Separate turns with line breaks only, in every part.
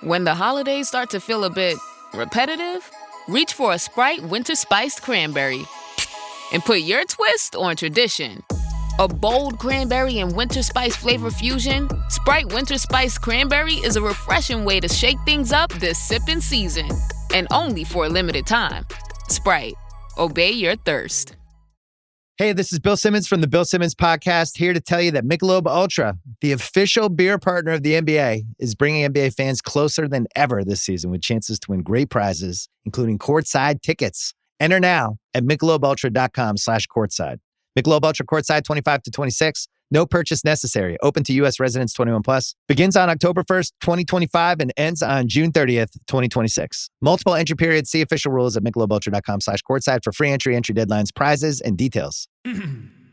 When the holidays start to feel a bit repetitive, reach for a Sprite Winter Spiced Cranberry and put your twist on tradition. A bold cranberry and winter spice flavor fusion, Sprite Winter Spiced Cranberry is a refreshing way to shake things up this sipping season. And only for a limited time. Sprite, obey your thirst.
Hey, this is Bill Simmons from the Bill Simmons Podcast, here to tell you that Michelob Ultra, the official beer partner of the NBA, is bringing NBA fans closer than ever this season with chances to win great prizes, including courtside tickets. Enter now at michelobultra.com/courtside. Michelob Ultra courtside 25 to 26. No purchase necessary. Open to U.S. residents 21 plus. Begins on October 1st, 2025 and ends on June 30th, 2026. Multiple entry periods. See official rules at michelobultra.com/courtside for free entry deadlines, prizes, and details.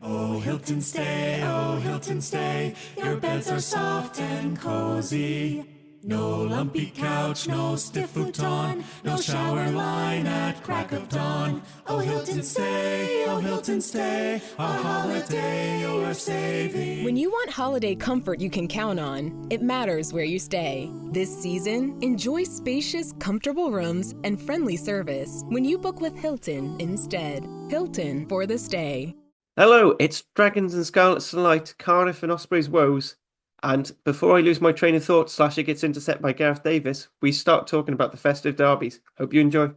Oh, Hilton stay. Your beds are soft and cozy. No lumpy couch, no stiff futon, no shower line at crack of dawn. Oh, Hilton stay, a holiday you're saving.
When you want holiday comfort you can count on, it matters where you stay. This season, enjoy spacious, comfortable rooms and friendly service when you book with Hilton instead. Hilton for the stay.
Hello, it's Dragons and Scarlet Light, Cardiff and Ospreys woes. And before I lose my train of thought, Slasher gets intercepted by Gareth Davis, we start talking about the festive derbies. Hope you enjoy.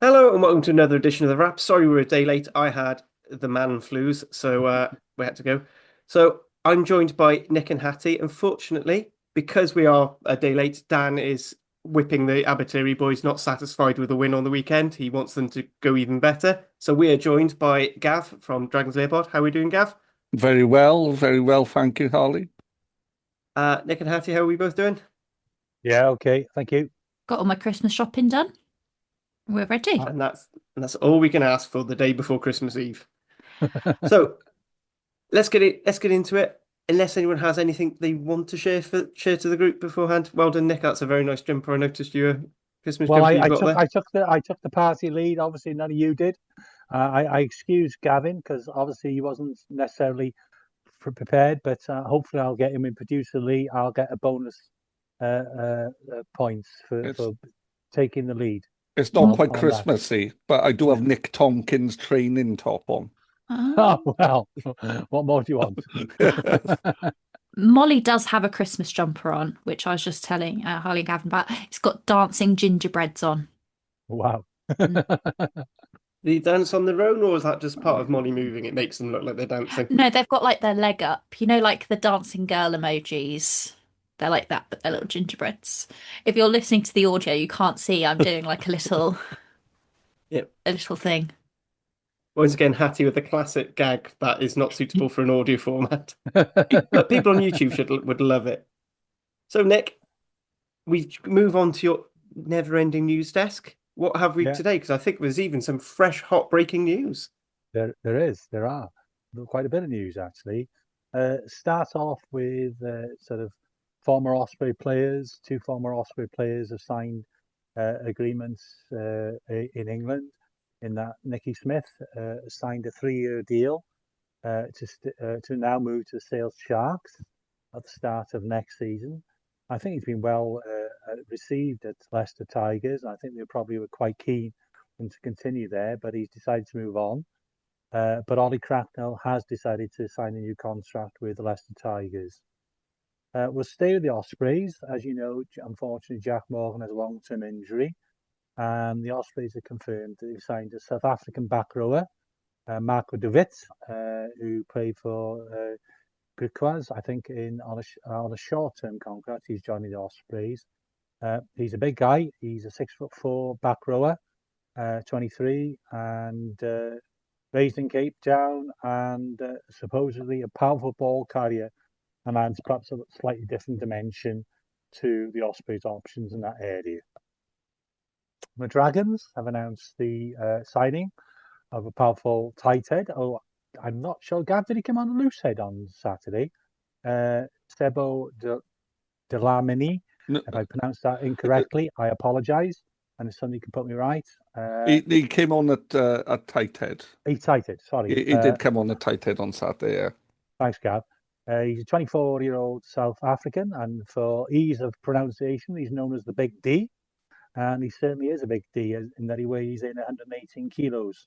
Hello and welcome to another edition of The Wrap. Sorry we're a day late. I had the man flus, so we had to go. So I'm joined by Nick and Hattie. Unfortunately, because we are a day late, Dan is whipping the Abertillery boys, not satisfied with the win on the weekend. He wants them to go even better. So we are joined by Gav from Dragons Lair. How are we doing, Gav?
Very well, thank you, Harley.
Nick and Hattie, how are we both doing?
Yeah, okay, thank you.
Got all my Christmas shopping done. We're ready.
And that's all we can ask for the day before Christmas Eve. So let's get into it. Unless anyone has anything they want to share to the group beforehand. Well done, Nick. That's a very nice jumper. I noticed your Christmas jumper you got there.
I took the party lead. Obviously, none of you did. I excused Gavin because obviously he wasn't necessarily prepared. But hopefully, I'll get him in producer Lee. I'll get a bonus points for taking the lead.
It's not quite Christmassy, but I do have Nick Tompkins' training top on.
Oh, well, what more do you want?
Molly does have a Christmas jumper on, which I was just telling Harley and Gavin about. It's got dancing gingerbreads on.
Wow.
They dance on their own, or is that just part of Molly moving? It makes them look like they're dancing.
No, they've got like their leg up. You know, like the dancing girl emojis. They're like that, but they're little gingerbreads. If you're listening to the audio, you can't see. I'm doing like a little, a little thing.
Once again, Hattie with a classic gag that is not suitable for an audio format. But people on YouTube would love it. So, Nick, we move on to your never-ending news desk. What have we today? Because I think there's even some fresh, hot breaking news.
There are quite a bit of news, actually. Start off with sort of former Osprey players. 2 former Osprey players have signed agreements in England. In that Nicky Smith signed a 3-year deal to now move to the Sales Sharks at the start of next season. I think he's been well received at Leicester Tigers. I think they probably were quite keen to continue there, but he's decided to move on. But Ollie Cracknell has decided to sign a new contract with the Leicester Tigers. We'll stay with the Ospreys. As you know, unfortunately, Jack Morgan has a long-term injury. And the Ospreys have confirmed that they've signed a South African back rower, Marco de Wit, who played for Griquas, I think, on a short-term contract. He's joining the Ospreys. He's a big guy. He's a 6'4" back rower, 23, and raised in Cape Town, and supposedly a powerful ball carrier, and adds perhaps a slightly different dimension to the Ospreys' options in that area. The Dragons have announced the signing of a powerful tight head. Oh, I'm not sure. Gav, did he come on a loose head on Saturday? Sebo Delamini. No. If I pronounced that incorrectly, I apologise. and somebody can put me right.
He came on at tight head.
He's tighted, sorry.
He did come on at tight head on Saturday, yeah.
Thanks, Gav. He's a 24-year-old South African, and for ease of pronunciation, he's known as the Big D. And he certainly is a big D in that he weighs in 118 kilos.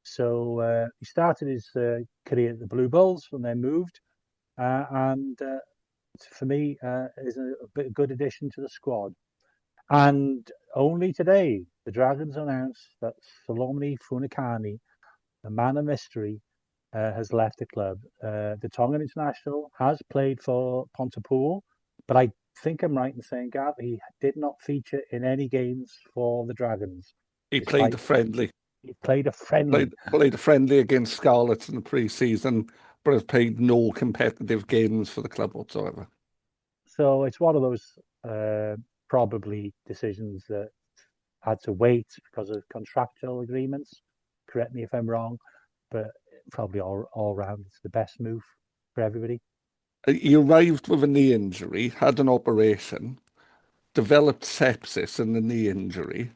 So he started his career at the Blue Bulls and then moved. And for me, is a good addition to the squad. And only today, the Dragons announced that Salome Funakani, the man of mystery, has left the club. The Tongan international has played for Pontypool, but I think I'm right in saying, Gav, he did not feature in any games for the Dragons.
He played a friendly.
He played a friendly.
Played a friendly against Scarlets in the pre-season, but has played no competitive games for the club whatsoever.
So it's one of those probably decisions that had to wait because of contractual agreements. Correct me if I'm wrong, but probably all round it's the best move for everybody.
He arrived with a knee injury, had an operation, developed sepsis in the knee injury,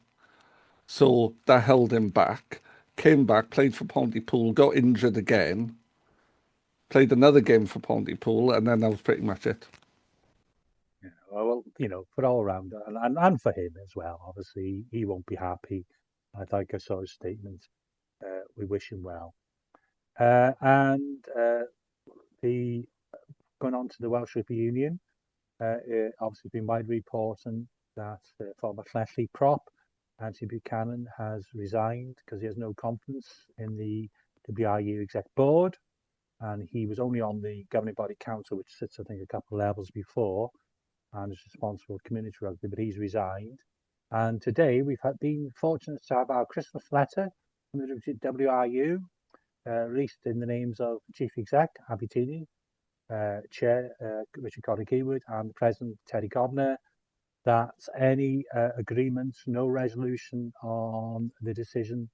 so that held him back. Came back, played for Pontypool, got injured again, played another game for Pontypool, and then that was pretty much it.
Yeah, well, for all round and for him as well. Obviously, he won't be happy. I think I saw his statement. We wish him well. And going on to the Welsh Rugby Union, obviously been widely reporting that former Fleshley prop Anthony Buchanan has resigned because he has no confidence in the WRU exec board, and he was only on the governing body council, which sits I think a couple of levels before, and is responsible for community rugby, but he's resigned. And today we've been fortunate to have our Christmas letter from the WRU released in the names of Chief Exec Abby Tini, Chair Richard Coddick-Ewood, and President Terry Godner, that any agreement, no resolution on the decision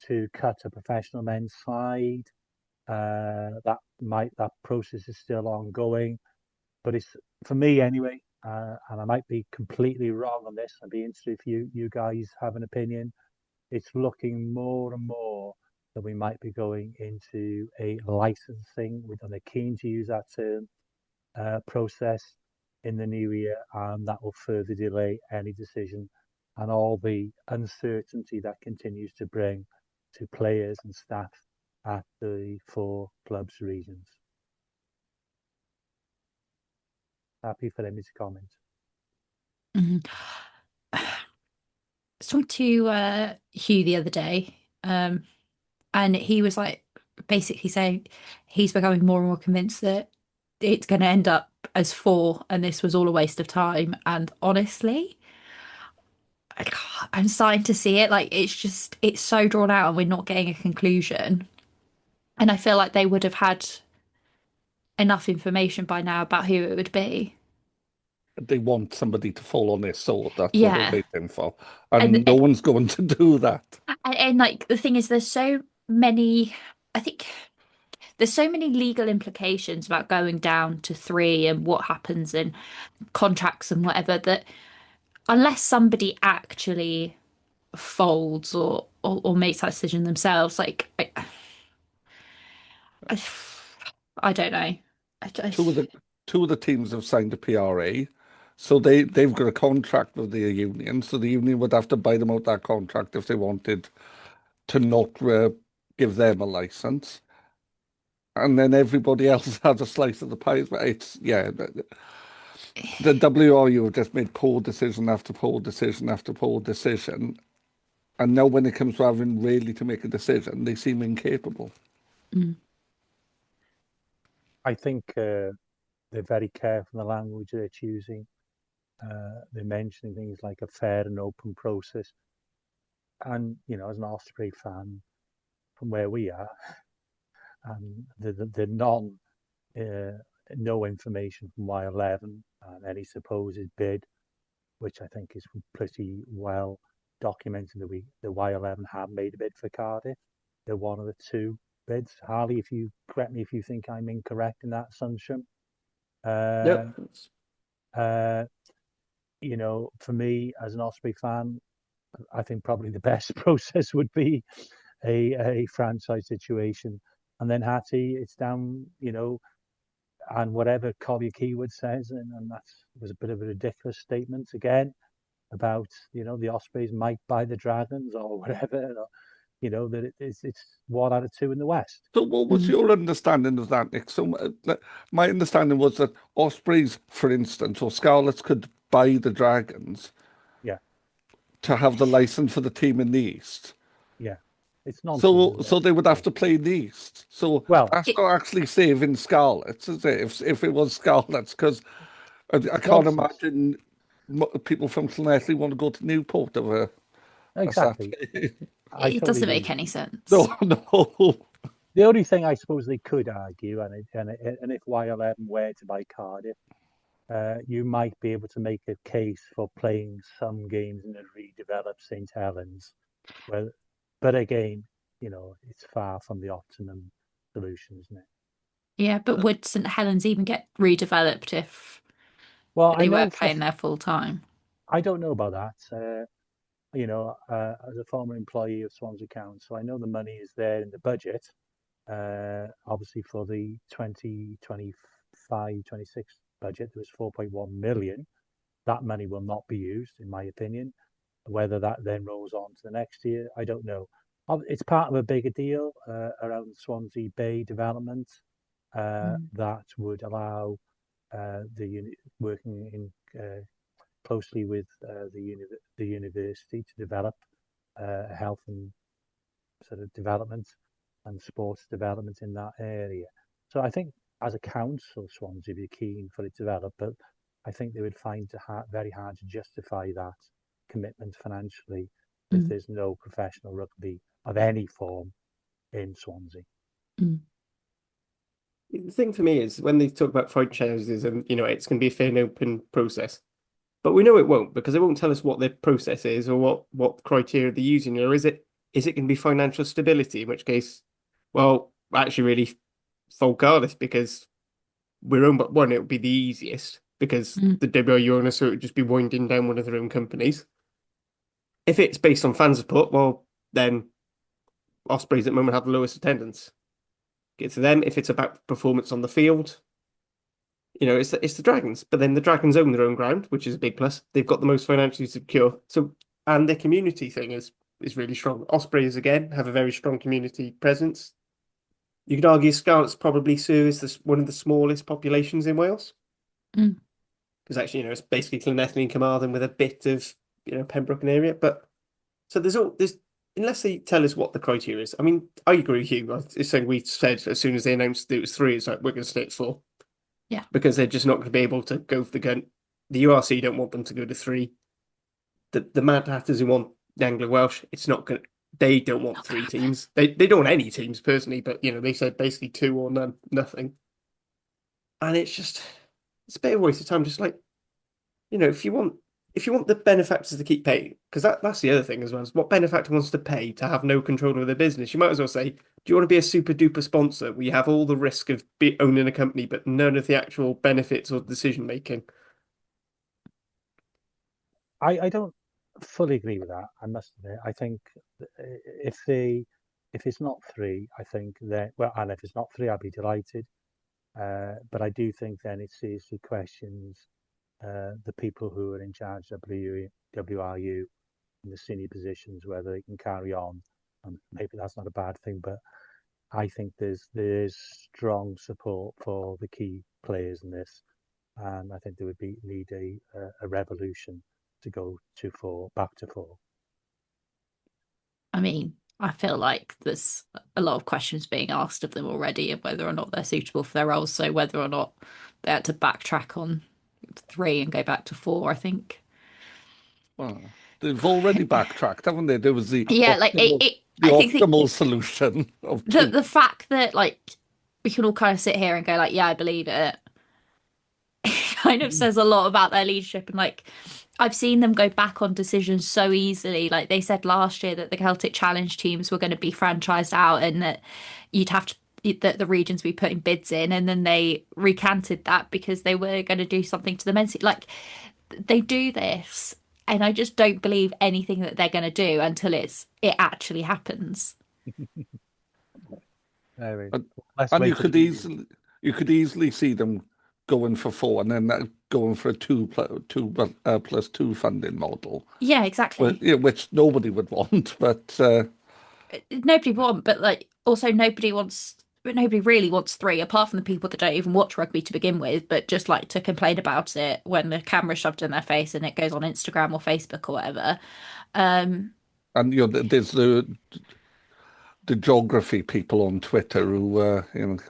to cut a professional men's side, that process is still ongoing. But it's, for me anyway, and I might be completely wrong on this, I'd be interested if you guys have an opinion. It's looking more and more that we might be going into a licensing, they're keen to use that term, process in the new year, and that will further delay any decision and all the uncertainty that continues to bring to players and staff at the 4 clubs regions. Happy for Emmy to comment.
Mm-hmm. I talked to Hugh the other day, and he was like basically saying he's becoming more and more convinced that it's going to end up as 4 and this was all a waste of time. And honestly, I'm starting to see it, like it's so drawn out and we're not getting a conclusion. And I feel like they would have had enough information by now about who it would be.
They want somebody to fall on their sword. That's what
Yeah.
they're waiting for. And no one's going to do that.
And like the thing is, there's so many legal implications about going down to 3 and what happens in contracts and whatever, that unless somebody actually folds or makes that decision themselves, like I don't know.
Two of the teams have signed a PRA, so they've got a contract with the union. So the union would have to buy them out that contract if they wanted to not give them a license, and then everybody else has a slice of the pie. But the WRU have just made poor decision after poor decision after poor decision, and now when it comes to having really to make a decision, they seem incapable.
Mm.
I think they're very careful in the language they're choosing. They're mentioning things like a fair and open process. And, as an Osprey fan, from where we are, the no information from Y11 and any supposed bid, which I think is pretty well documented, that the Y11 have made a bid for Cardiff. They're one of the 2 bids. Harley, if you correct me if you think I'm incorrect in that assumption.
Yep.
For me as an Osprey fan, I think probably the best process would be a franchise situation. And then Hattie, it's down, and whatever Collier Keywood says, and that was a bit of a ridiculous statement again about, the Ospreys might buy the Dragons or whatever, that it's 1 out of 2 in the West.
So what was your understanding of that, Nick? So my understanding was that Ospreys, for instance, or Scarlets could buy the Dragons
Yeah,
to have the license for the team in the East.
yeah. It's nonsense.
So they would have to play in the East. So
Well,
that's not actually saving Scarlets, is it? If it was Scarlets, because I can't
nonsense.
imagine people from Llanelli want to go to Newport of a
Exactly.
Saturday.
I
It
totally
doesn't
agree
make
with
any
you.
sense.
No.
The only thing I suppose they could argue, and if YLM were to buy Cardiff, you might be able to make a case for playing some games in a redeveloped St Helens. Well, but again, it's far from the optimum solution, isn't it?
Yeah, but would St Helens even get redeveloped if
Well, I
they
know
weren't playing there full time?
I don't know about that. As a former employee of Swansea Council, I know the money is there in the budget, obviously for the 2025-26 budget, there was 4.1 million. That money will not be used, in my opinion. Whether that then rolls on to the next year, I don't know. It's part of a bigger deal around Swansea Bay development that would allow working in closely with the university to develop health and sort of development and sports development in that area. So I think as a council, Swansea would be keen for it to develop, but I think they would find it very hard to justify that commitment financially if there's no professional rugby of any form in Swansea.
The thing for me is when they talk about franchises and it's going to be a fair and open process, but we know it won't because they won't tell us what their process is or what criteria they're using. Or is it going to be financial stability? In which case, well, actually, really, full Cardiff because we're owned by one. It would be the easiest because the WRU owner, so it would just be winding down one of their own companies. If it's based on fan support, well, then Ospreys at the moment have the lowest attendance. Get to them. If it's about performance on the field, it's the Dragons. But then the Dragons own their own ground, which is a big plus. They've got the most financially secure. So, and their community thing is really strong. Ospreys again have a very strong community presence. You could argue Scarlets probably serve one of the smallest populations in Wales. Because actually, it's basically Llanelli and Carmarthen with a bit of Pembroke and area. But so there's unless they tell us what the criteria is. I mean, I agree with you. It's something we said as soon as they announced it was 3. It's like we're going to stay at 4.
Yeah,
because they're just not going to be able to go for the gun. The URC don't want them to go to 3. The Mad Hatters who want the Anglo Welsh, it's not going. They don't want 3 teams. They don't want any teams personally, but they said basically 2 or none, nothing. And it's a bit of a waste of time. Just like if you want the benefactors to keep paying, because that's the other thing as well. Is what benefactor wants to pay to have no control over their business? You might as well say, do you want to be a super duper sponsor where you have all the risk of owning a company, but none of the actual benefits or decision making?
I don't fully agree with that, I must admit. I think if it's not 3, I think that, well, and if it's not 3, I'd be delighted. But I do think then it seriously questions the people who are in charge of WRU in the senior positions, whether they can carry on. And maybe that's not a bad thing, but I think there's strong support for the key players in this, and I think there would need a revolution to go to 4, back to 4.
I mean, I feel like there's a lot of questions being asked of them already of whether or not they're suitable for their roles. So whether or not they had to backtrack on 3 and go back to 4, I think.
Well, they've already backtracked, haven't they? There was the
like
the
I think
optimal solution of 2.
the fact that we can all kind of sit here and go yeah, I believe it. It kind of says a lot about their leadership, and I've seen them go back on decisions so easily. Like they said last year that the Celtic Challenge teams were going to be franchised out and that you'd have to that the regions be putting bids in, and then they recanted that because they were going to do something to the men's. They do this and I just don't believe anything that they're going to do until it actually happens.
And,
Let's
and
wait
you
till
could
the-
easily see them going for 4 and then going for a 2+2 funding model.
Yeah, exactly.
Which nobody would want, but
Nobody wants, but like also nobody really wants 3, apart from the people that don't even watch rugby to begin with, but just like to complain about it when the camera's shoved in their face and it goes on Instagram or Facebook or whatever.
and there's the geography people on Twitter who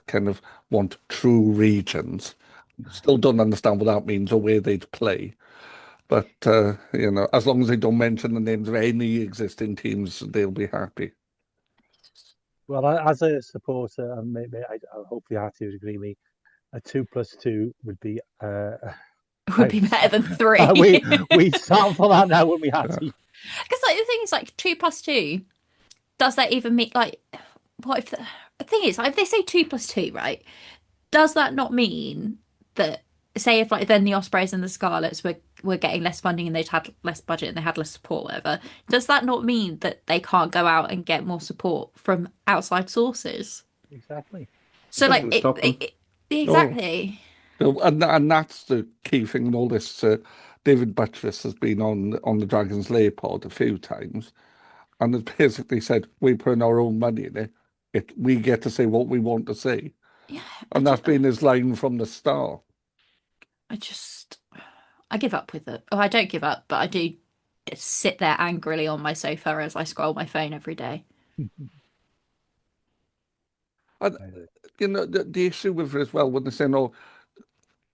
kind of want true regions. Still don't understand what that means or where they'd play. But as long as they don't mention the names of any existing teams, they'll be happy.
Well, as a supporter, and maybe hopefully Hattie would agree with me, a 2+2 would be
Would be better than 3.
we stand for that now, wouldn't we, Hattie?
Because like the thing is, like 2+2, does that even mean like what if the thing is, like, if they say 2+2, right? Does that not mean that, say, if like then the Ospreys and the Scarlets were getting less funding and they'd had less budget and they had less support, whatever, does that not mean that they can't go out and get more support from outside sources?
Exactly.
So like exactly.
No, and that's the key thing in all this. David Buttress has been on the Dragons Lair pod a few times, and has basically said we put in our own money in it. We get to say what we want to say,
Yeah,
and that's been his line from the start.
I give up with it. Oh, I don't give up, but I do sit there angrily on my sofa as I scroll my phone every day.
And the issue with it as well, when they say no,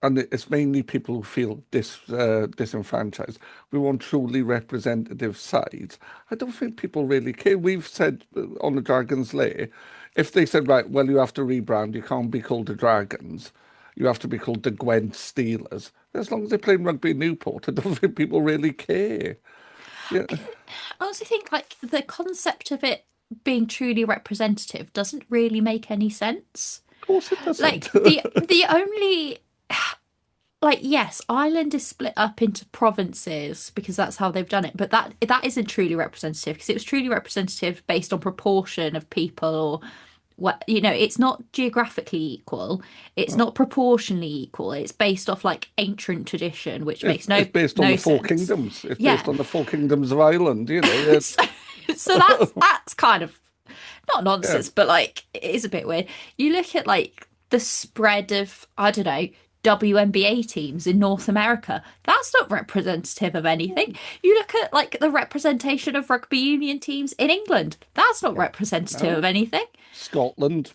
and it's mainly people who feel disenfranchised. We want truly representative sides. I don't think people really care. We've said on the Dragons Lair, if they said, right, well, you have to rebrand, you can't be called the Dragons, you have to be called the Gwent Steelers. As long as they're playing rugby in Newport, I don't think people really care. Yeah.
I also think like the concept of it being truly representative doesn't really make any sense.
Of course it doesn't.
Like the only like yes, Ireland is split up into provinces because that's how they've done it, but that isn't truly representative because it was truly representative based on proportion of people or what it's not geographically equal, it's not proportionally equal, it's based off like ancient tradition, which makes no
it's based on the Four
sense.
Kingdoms. It's based on the Four Kingdoms of Ireland,
so that's kind of not nonsense, but like it is a bit weird. You look at like the spread of, I don't know, WNBA teams in North America. That's not representative of anything. You look at like the representation of rugby union teams in England. That's not representative of anything.
Scotland,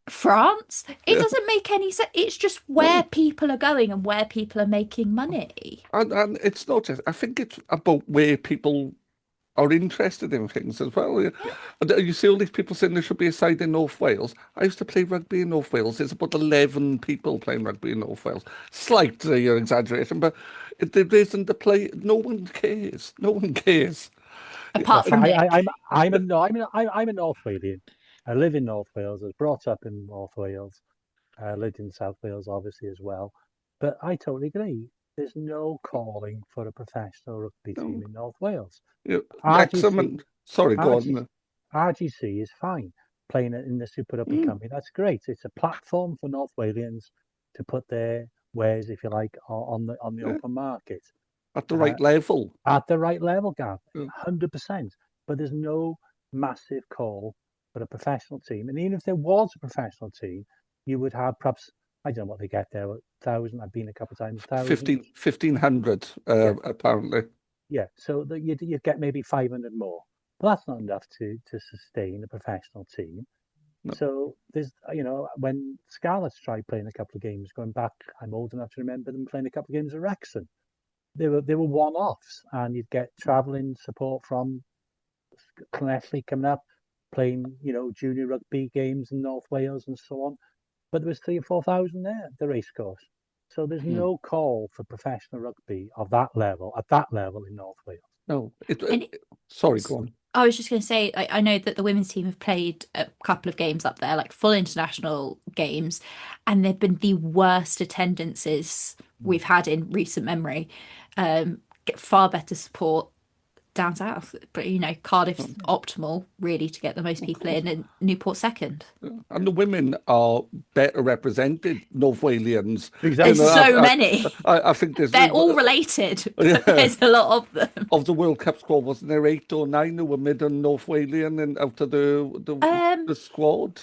France. It doesn't make any sense. It's just where people are going and where people are making money.
And it's not just, I think it's about where people are interested in things as well. Yeah. You see all these people saying there should be a side in North Wales. I used to play rugby in North Wales. There's about 11 people playing rugby in North Wales. Slight exaggeration, but there isn't the play. No one cares. No one cares.
Apart from
I'm a North Walian. I live in North Wales. I was brought up in North Wales. I lived in South Wales, obviously, as well. But I totally agree. There's no calling for a professional rugby team in North Wales.
Yeah,
RGC,
go on.
RGC is fine. Playing it in the Super Rugby Company, that's great. It's a platform for North Walians to put their wares, if you like, on the open market.
At the right level.
At the right level, Gav. 100%. But there's no massive call for a professional team. And even if there was a professional team, you would have perhaps, I don't know what they get there, 1,000. I've been a couple of times.
1,500, apparently. Yeah,
so you'd get maybe 500 more. But that's not enough to sustain a professional team. No. So there's, when Scarlets tried playing a couple of games, going back, I'm old enough to remember them playing a couple of games at Wrexham. They were one-offs, and you'd get travelling support from Llanelli coming up, playing, junior rugby games in North Wales and so on. But there was 3,000 or 4,000 there at the racecourse. So there's no call for professional rugby at that level in North Wales.
No. Sorry, go on.
I was just going to say, I know that the women's team have played a couple of games up there, like full international games, and they've been the worst attendances we've had in recent memory. get far better support down south. But Cardiff's optimal really to get the most people in, and Newport second.
And the women are better represented, North Walians.
Exactly.
There's so many.
I think
They're all related, but there's a lot of them.
Of the World Cup squad, wasn't there 8 or 9 who were mid and North Walian and out of the squad?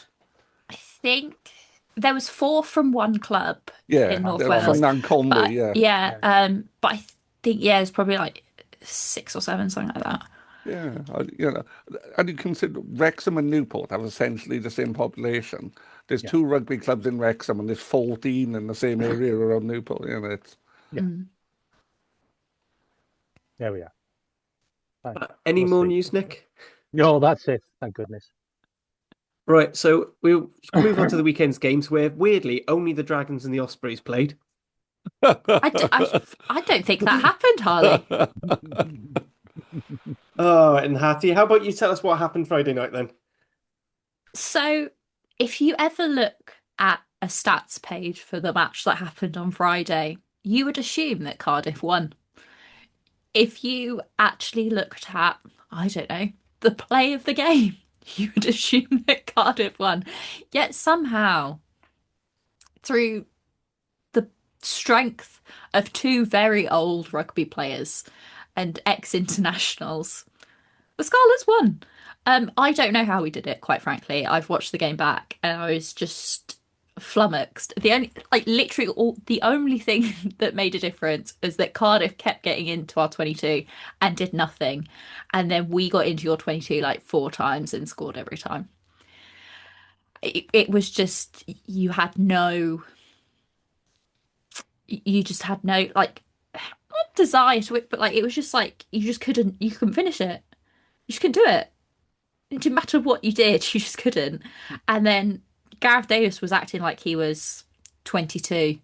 I think there was 4 from one club in North
from
Wales.
Nanconwy,
But I think it's probably like 6 or 7, something like that.
Yeah, and you consider Wrexham and Newport have essentially the same population. There's 2 rugby clubs in Wrexham and there's 14 in the same area around Newport. It's
There we are.
Any more news, Nick?
No, that's it. Thank goodness.
Right, so we'll move on to the weekend's games where, weirdly, only the Dragons and the Ospreys played.
I don't think that happened, Harley.
Oh, and Hattie, how about you tell us what happened Friday night then?
So, if you ever look at a stats page for the match that happened on Friday, you would assume that Cardiff won. If you actually looked at, I don't know, the play of the game, you would assume that Cardiff won. Yet somehow, through the strength of 2 very old rugby players and ex-internationals, the Scarlets won. I don't know how we did it, quite frankly. I've watched the game back and I was just flummoxed. The only thing that made a difference is that Cardiff kept getting into our 22 and did nothing. And then we got into your 22 like 4 times and scored every time. It was just, you just had no like, not desire to it, but like it was just like you couldn't finish it. You just couldn't do it. It didn't matter what you did, you just couldn't. And then Gareth Davis was acting like he was 22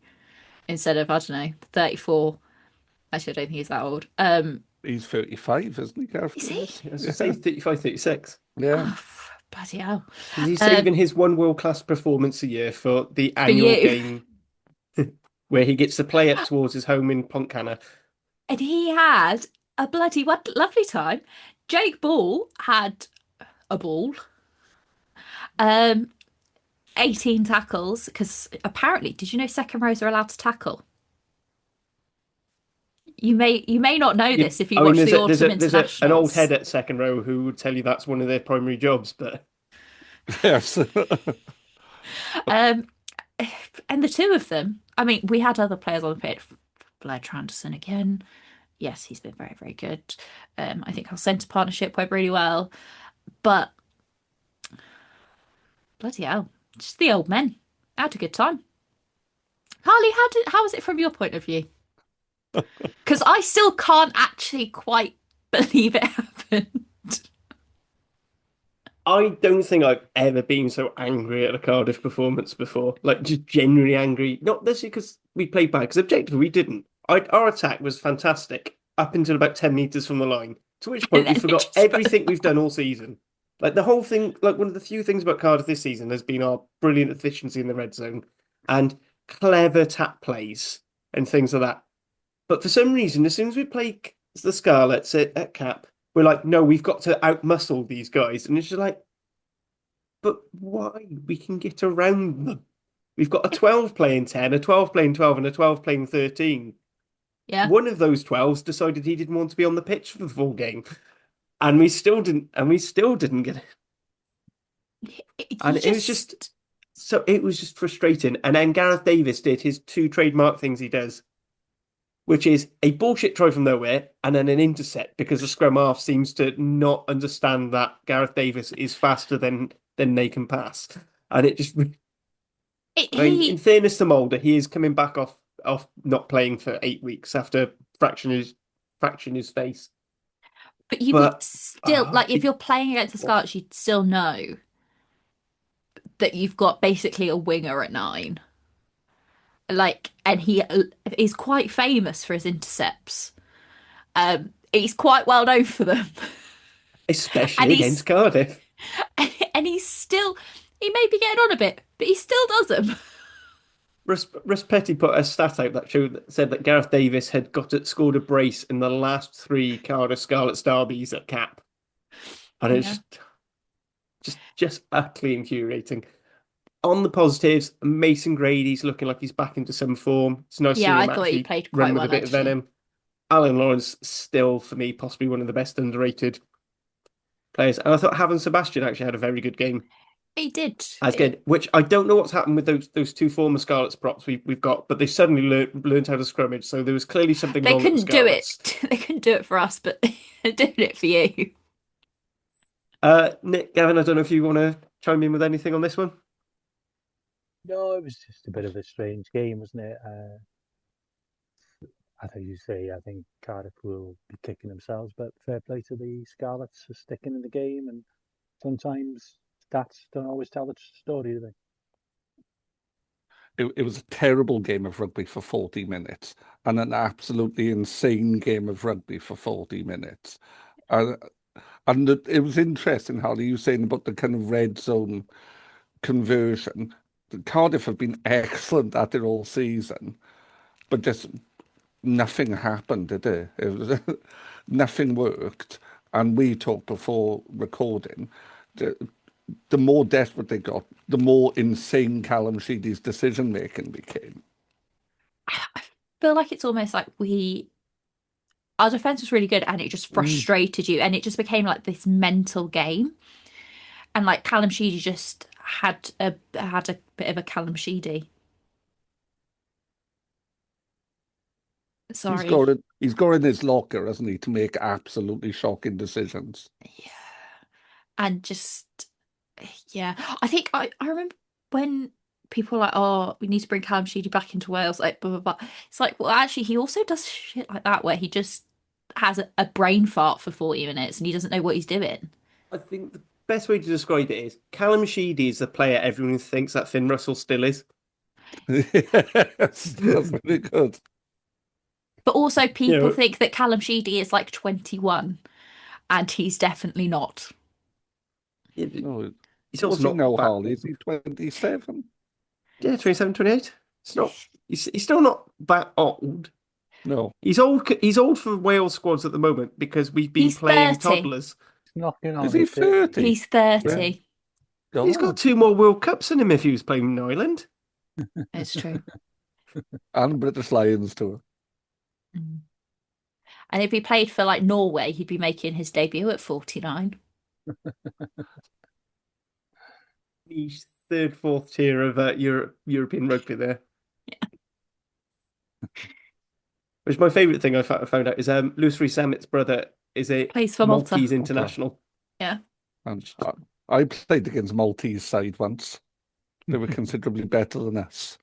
instead of, I don't know, 34. Actually, I don't think he's that old.
He's 35, isn't he, Gareth?
Is he?
I was going to say 35, 36.
Yeah.
Oh, bloody hell.
He's saving his one world-class performance a year for the annual game where he gets to play it towards his home in Pontcanna.
And he had a bloody lovely time. Jake Ball had a ball. 18 tackles, because apparently, did you know second rows are allowed to tackle? You may not know this if you watch the autumn internationals.
There's an old head at second row who would tell you that's one of their primary jobs, but
yes.
And the 2 of them, I mean, we had other players on the pitch. Blair Tranderson again. Yes, he's been very, very good. I think our centre partnership went really well. But bloody hell, just the old men. I had a good time. Harley, how was it from your point of view? Because I still can't actually quite believe it happened.
I don't think I've ever been so angry at a Cardiff performance before. Like, just genuinely angry. Not necessarily because we played bad, because objectively we didn't. Our attack was fantastic up until about 10 metres from the line, to which point we forgot everything we've done all season. Like, the whole thing, like, one of the few things about Cardiff this season has been our brilliant efficiency in the red zone and clever tap plays and things like that. But for some reason, as soon as we play the Scarlets at Cap, we're like, no, we've got to outmuscle these guys. And it's just like, but why? We can get around them. We've got a 12 playing 10, a 12 playing 12, and a 12 playing 13.
Yeah.
One of those 12s decided he didn't want to be on the pitch for the full game. And we still didn't get it. And it was just frustrating. And then Gareth Davis did his 2 trademark things he does, which is a bullshit try from nowhere and then an intercept, because the scrum half seems to not understand that Gareth Davis is faster than they can pass. And it just... in fairness to Mulder, he is coming back off not playing for 8 weeks after fracturing his face.
But you would still, if you're playing against the Scarlets, you'd still know that you've got basically a winger at 9. And he is quite famous for his intercepts. He's quite well known for them.
Especially against Cardiff.
And he may be getting on a bit, but he still does them.
Russ Petty put a stat out that said that Gareth Davis had scored a brace in the last 3 Cardiff Scarlets derbies at Cap, and
Yeah.
it's just utterly infuriating. On the positives, Mason Grady's looking like he's back into some form. It's nice
Yeah,
seeing
I
him
thought he
actually
played
run
quite
with a
well,
bit of
actually.
venom. Alan Lawrence still, for me, possibly one of the best underrated players. And I thought Haven Sebastian actually had a very good game.
He did.
As good, which I don't know what's happened with those 2 former Scarlets props we've got, but they suddenly learned how to scrummage. So there was clearly something
They
wrong at the
couldn't do it.
Scarlets.
They couldn't do it for us, but they're doing it for you.
Nick, Gavin, I don't know if you want to chime in with anything on this one.
No, it was just a bit of a strange game, wasn't it? I think you say, I think Cardiff will be kicking themselves, but fair play to the Scarlets for sticking in the game. And sometimes stats don't always tell the story, do they?
It was a terrible game of rugby for 40 minutes and an absolutely insane game of rugby for 40 minutes. And it was interesting, Harley, you saying about the kind of red zone conversion. Cardiff have been excellent at it all season, but just nothing happened, did it? It was, nothing worked. And we talked before recording. The more desperate they got, the more insane Callum Sheedy's decision making became.
I feel like it's almost like our defense was really good and it just frustrated you and it just became like this mental game. And like Callum Sheedy just had a bit of a Callum Sheedy. Sorry.
He's got in his locker, hasn't he, to make absolutely shocking decisions.
Yeah. And just yeah. I think I remember when people were like, oh, we need to bring Callum Sheedy back into Wales, like blah blah blah. It's like, well, actually he also does shit like that where he just has a brain fart for 40 minutes and he doesn't know what he's doing.
I think the best way to describe it is Callum Sheedy is the player everyone thinks that Finn Russell still is.
Yes, that's really good.
But also
You
people
know,
think that Callum Sheedy is like 21 and he's definitely not.
No,
he's also
what's he
not
now,
that.
Harley? Is he 27?
Yeah, 27, 28. It's not. He's still not that old.
No.
He's old. He's old for Wales squads at the moment because we've been
He's
playing
30.
toddlers.
It's knocking
Is
on
he
his 30.
30?
He's
Yeah.
30.
He's got
God.
2 more World Cups in him if he was playing in Ireland.
It's true.
And British Lions too.
Mm. And if he played for like Norway, he'd be making his debut at 49.
He's 3rd, 4th tier of European rugby there. Which my favourite thing I found out is Lewis Rees-Zammit's brother is a
Plays for Malta.
Maltese international.
Yeah.
And I played against Maltese side once. They were considerably better than us.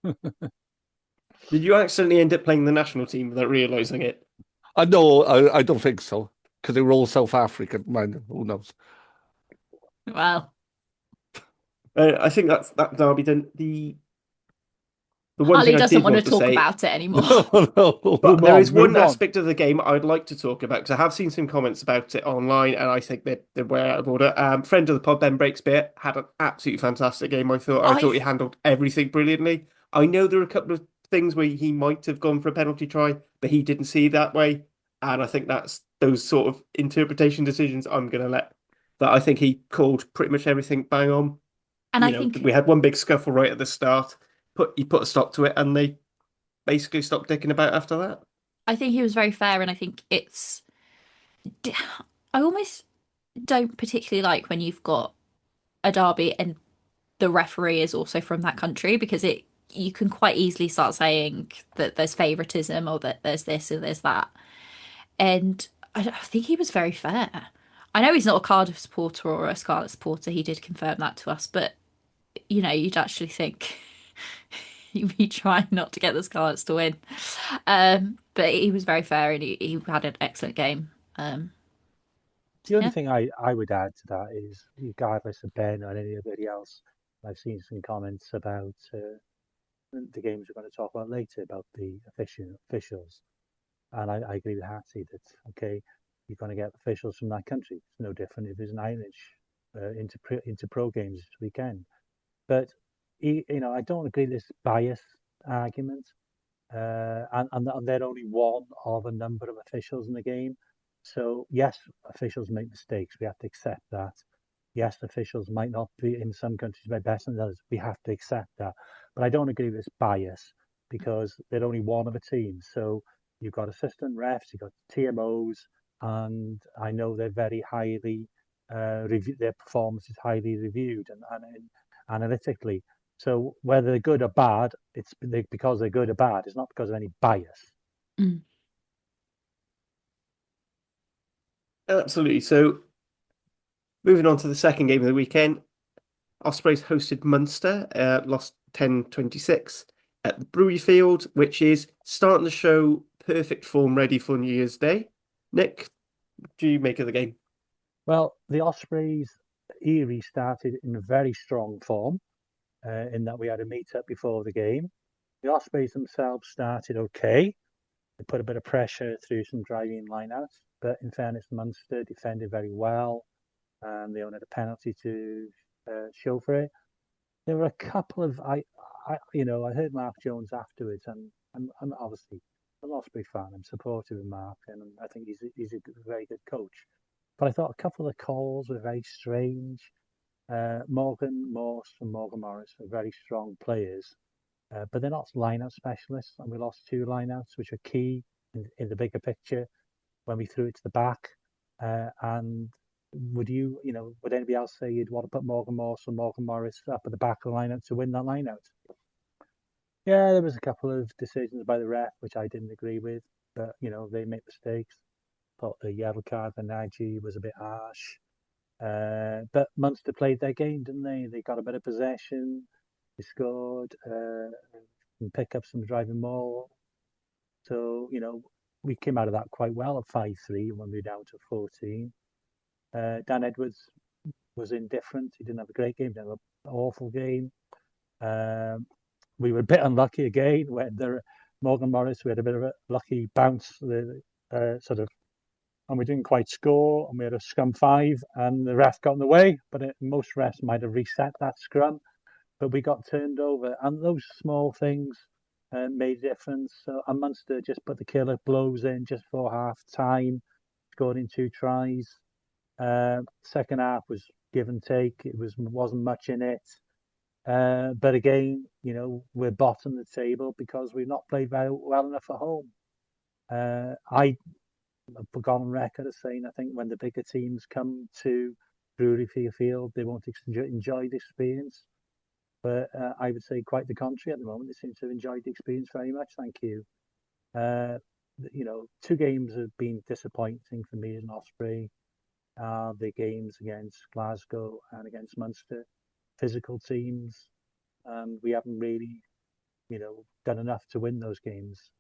Did you accidentally end up playing the national team without realising it?
I know, I don't think so, because they were all South African. Mind, who knows?
Well,
I think that derby done the one
Harley
thing I
doesn't
did
want to
want to
talk
say.
about it anymore.
No.
But there is one
move on.
aspect of the game I'd like to talk about because I have seen some comments about it online, and I think they're way out of order. Friend of the pod, Ben Breakspear, had an absolutely fantastic game. I thought he handled everything brilliantly. I know there are a couple of things where he might have gone for a penalty try, but he didn't see it that way, and I think that's those sort of interpretation decisions I'm going to let. That I think he called pretty much everything bang on.
And
You
I
know,
think
we had one big scuffle right at the start. He put a stop to it, and they basically stopped dicking about after that.
he was very fair, and I think I almost don't particularly like when you've got a derby and the referee is also from that country because you can quite easily start saying that there's favoritism or that there's this or there's that. And I think he was very fair. I know he's not a Cardiff supporter or a Scarlet supporter. He did confirm that to us, but you'd actually think he'd be trying not to get the Scarlets to win. But he was very fair and he had an excellent game.
The only
Yeah.
thing I would add to that is, regardless of Ben or anybody else, I've seen some comments about the games we're going to talk about later about the officials, and I agree with Hattie that okay, you're going to get officials from that country. It's no different if there's an Irish into pro games this weekend, but I don't agree with this bias argument. And they're only one of a number of officials in the game. So yes, officials make mistakes. We have to accept that. Yes, officials might not be in some countries by best than others. We have to accept that. But I don't agree with this bias because they're only one of a team. So you've got assistant refs, you've got TMOs, and I know they're very highly their performance is highly reviewed and analytically. So whether they're good or bad, it's because they're good or bad. It's not because of any bias.
Mm.
Absolutely. So moving on to the second game of the weekend, Ospreys hosted Munster, lost 10-26 at the Brewery Field, which is starting to show perfect form ready for New Year's Day. Nick, what do you make of the game?
Well, the Ospreys Erie started in very strong form in that we had a meet-up before the game. The Ospreys themselves started okay. They put a bit of pressure through some driving lineouts, but in fairness, Munster defended very well, and they only had a penalty to show for it. There were a couple of I heard Mark Jones afterwards, and I'm obviously an Osprey fan. I'm supportive of Mark, and I think he's a very good coach. But I thought a couple of the calls were very strange. Morgan Morse and Morgan Morris are very strong players, but they're not line-out specialists, and we lost two line-outs, which are key in the bigger picture when we threw it to the back. And would would anybody else say you'd want to put Morgan Morse or Morgan Morris up at the back of the line-out to win that line-out? Yeah, there was a couple of decisions by the ref which I didn't agree with, but they make mistakes. Thought the yellow card for Nagy was a bit harsh. But Munster played their game, didn't they? They got a bit of possession, they scored, and pick up some driving more. So, we came out of that quite well at 5-3 when we were down to 14. Dan Edwards was indifferent. He didn't have a great game, didn't have an awful game. We were a bit unlucky again when Morgan Morris, we had a bit of a lucky bounce, and we didn't quite score, and we had a scrum 5, and the ref got in the way, but most refs might have reset that scrum, but we got turned over, and those small things made a difference. So, and Munster just put the killer blows in just for half time, scored in 2 tries. Second half was give and take. Wasn't much in it. But again, we're bottom of the table because we've not played very well enough at home. I've gone on record as saying I think when the bigger teams come to Brewery Field, they won't enjoy the experience. But I would say quite the contrary at the moment. They seem to have enjoyed the experience very much. Thank you. 2 games have been disappointing for me as an Osprey. The games against Glasgow and against Munster, physical teams, and we haven't really, done enough to win those games.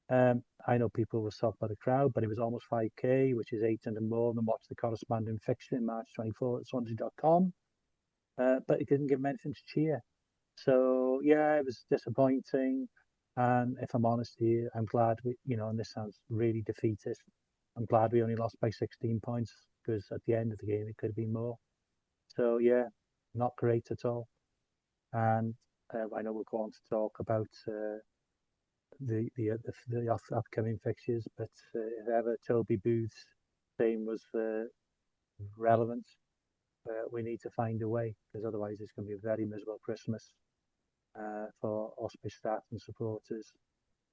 I know people will talk about the crowd, but it was almost 5k, which is 800 more than what's the corresponding fixture in March 24 at Swansea.com. But it didn't give them anything to cheer. So yeah, it was disappointing. And if I'm honest here, I'm glad and this sounds really defeatist, I'm glad we only lost by 16 points because at the end of the game it could have been more. So yeah, not great at all. And I know we'll go on to talk about the upcoming fixtures, but if ever Toby Booth's name was relevant, we need to find a way because otherwise it's going to be a very miserable Christmas for Osprey staff and supporters.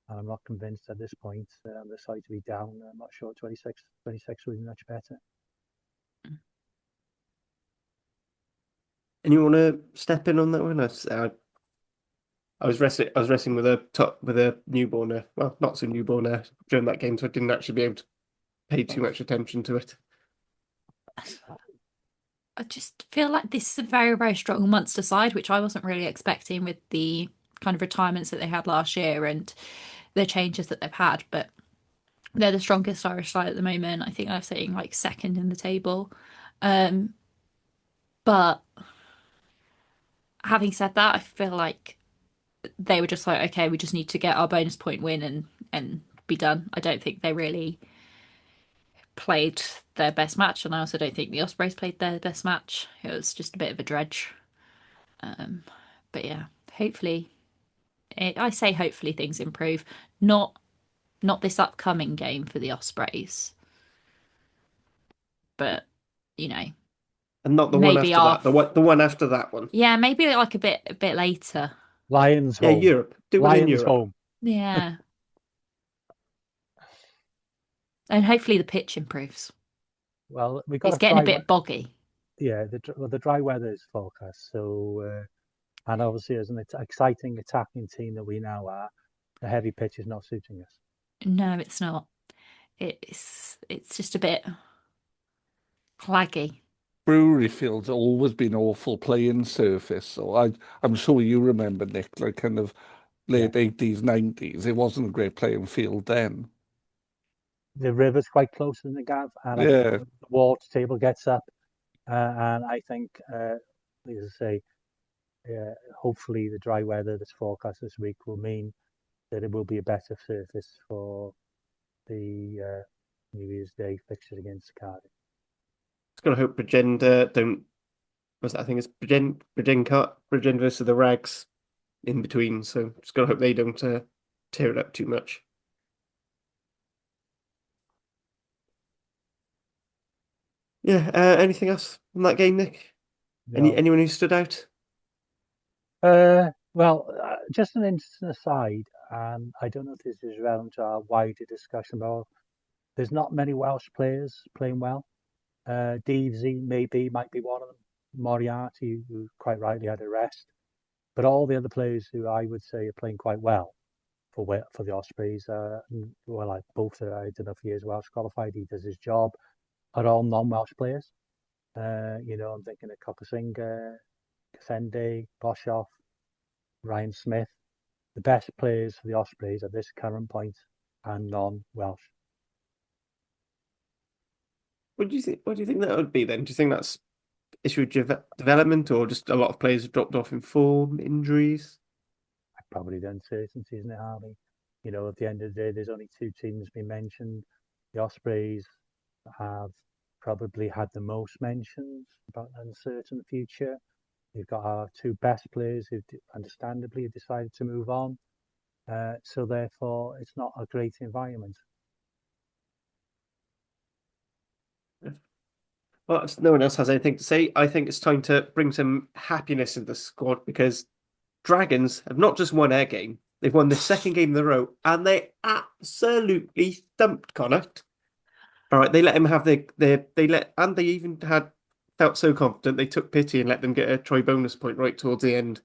And I'm not convinced at this point on the side to be down. I'm not sure 26 will be much better.
Anyone want to step in on that one? I was wrestling with a newborn, well, not so newborn during that game, so I didn't actually be able to pay too much attention to it.
I just feel like this is a very, very strong Munster side, which I wasn't really expecting with the kind of retirements that they had last year and the changes that they've had. But they're the strongest Irish side at the moment. I think they're sitting like second in the table. But having said that, I feel like they were just like, okay, we just need to get our bonus point win and be done. I don't think they really played their best match, and I also don't think the Ospreys played their best match. It was just a bit of a dredge. But yeah, hopefully, I say hopefully things improve. Not this upcoming game for the Ospreys, but you know,
And not the one
maybe
after that. The one after that one.
Yeah, maybe like a bit later.
Lions
Yeah,
home.
Europe. Do one in
Lions
Europe.
home.
Yeah. And hopefully the pitch improves.
Well, we got
It's getting a bit boggy.
Yeah, the dry weather is forecast. So, and obviously, as an exciting attacking team that we now are, the heavy pitch is not suiting us.
No, it's not. It's just a bit claggy.
Brewery Field's always been awful playing surface. So I'm sure you remember, Nick, like kind of late 80s, 90s. It wasn't a great playing field then.
The river's quite close in the Gav, and I think the water table gets up. And I think, as I say, hopefully the dry weather that's forecast this week will mean that it will be a better surface for the New Year's Day fixture against Cardiff.
Just gotta hope Bridgend don't. I think it's Bridgend versus the Rags in between. So just gotta hope they don't tear it up too much. Yeah. Anything else from that game, Nick?
No.
Anyone who stood out?
Well, just an interesting aside, and I don't know if this is relevant to our wider discussion, but there's not many Welsh players playing well. Deavesy might be one of them. Moriarty, who quite rightly had a rest, but all the other players who I would say are playing quite well for the Ospreys, well, like both I did a few years Welsh qualified. He does his job. Are all non-Welsh players. I'm thinking of Cockasinger, Kafende, Boshoff, Ryan Smith. The best players for the Ospreys at this current point are non-Welsh.
What do you think? What do you think that would be then? Do you think that's issue of development, or just a lot of players have dropped off in form, injuries?
Probably the uncertainty, isn't it, Harley? At the end of the day, there's only two teams been mentioned. The Ospreys have probably had the most mentions about an uncertain future. We've got our two best players who understandably have decided to move on. So therefore, it's not a great environment.
Well, if no one else has anything to say, I think it's time to bring some happiness into the squad, because Dragons have not just won their game, they've won the second game in a row, and they absolutely thumped Connacht. All right, they let him have they even felt so confident they took pity and let them get a try bonus point right towards the end.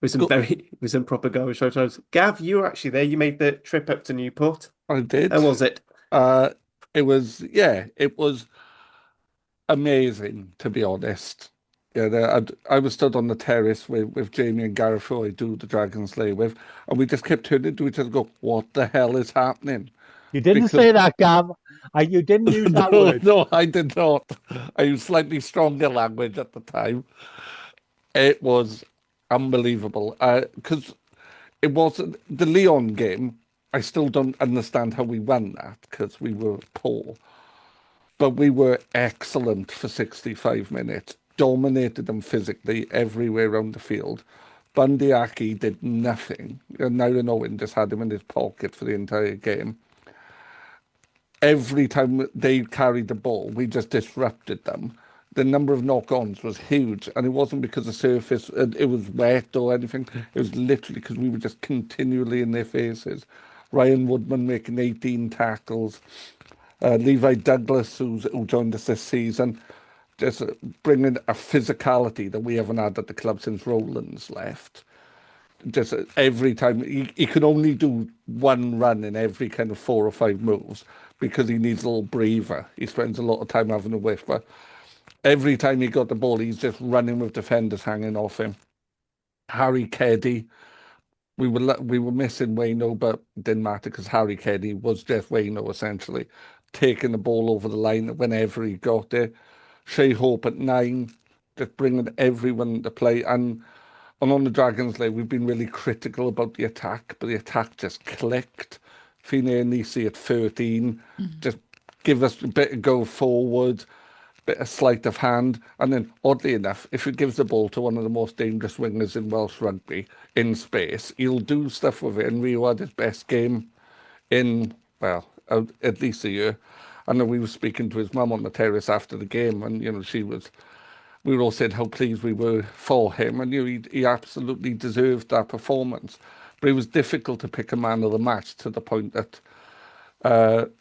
It was some proper garbage times. Gav, you were actually there. You made the trip up to Newport.
I did.
How was it?
It was amazing, to be honest. Yeah, I was stood on the terrace with Jamie and Gareth, who I do the Dragons Lair with, and we just kept turning to each other and go, what the hell is happening?
You didn't say that, Gav. You didn't use that word.
No, I did not. I used slightly stronger language at the time. It was unbelievable. Because it wasn't the Lyon game. I still don't understand how we won that, because we were poor. But we were excellent for 65 minutes. Dominated them physically everywhere around the field. Bundyaki did nothing. And Niall Owen just had him in his pocket for the entire game. Every time they carried the ball, we just disrupted them. The number of knock-ons was huge, and it wasn't because the surface, it was wet or anything. It was literally because we were just continually in their faces. Ryan Woodman making 18 tackles. Levi Douglas, who joined us this season, just bringing a physicality that we haven't had at the club since Rowlands left. Just every time, he could only do one run in every kind of 4 or 5 moves, because he needs a little breather. He spends a lot of time having a whiff, but every time he got the ball, he's just running with defenders hanging off him. Harry Keddy, we were missing Wayno, but it didn't matter because Harry Keddy was just Wayno essentially, taking the ball over the line whenever he got it. Shea Hope at 9, just bringing everyone to play. And on the Dragons Lair, we've been really critical about the attack, but the attack just clicked. Fine and Nisi at 13, just give us a bit of go forward. bit of sleight of hand. And then, oddly enough, if he gives the ball to one of the most dangerous wingers in Welsh rugby in space, he'll do stuff with it. And Rio had his best game in, well, at least a year. I know we were speaking to his mum on the terrace after the game, and we were all saying how pleased we were for him, and he absolutely deserved that performance. But it was difficult to pick a man of the match, to the point that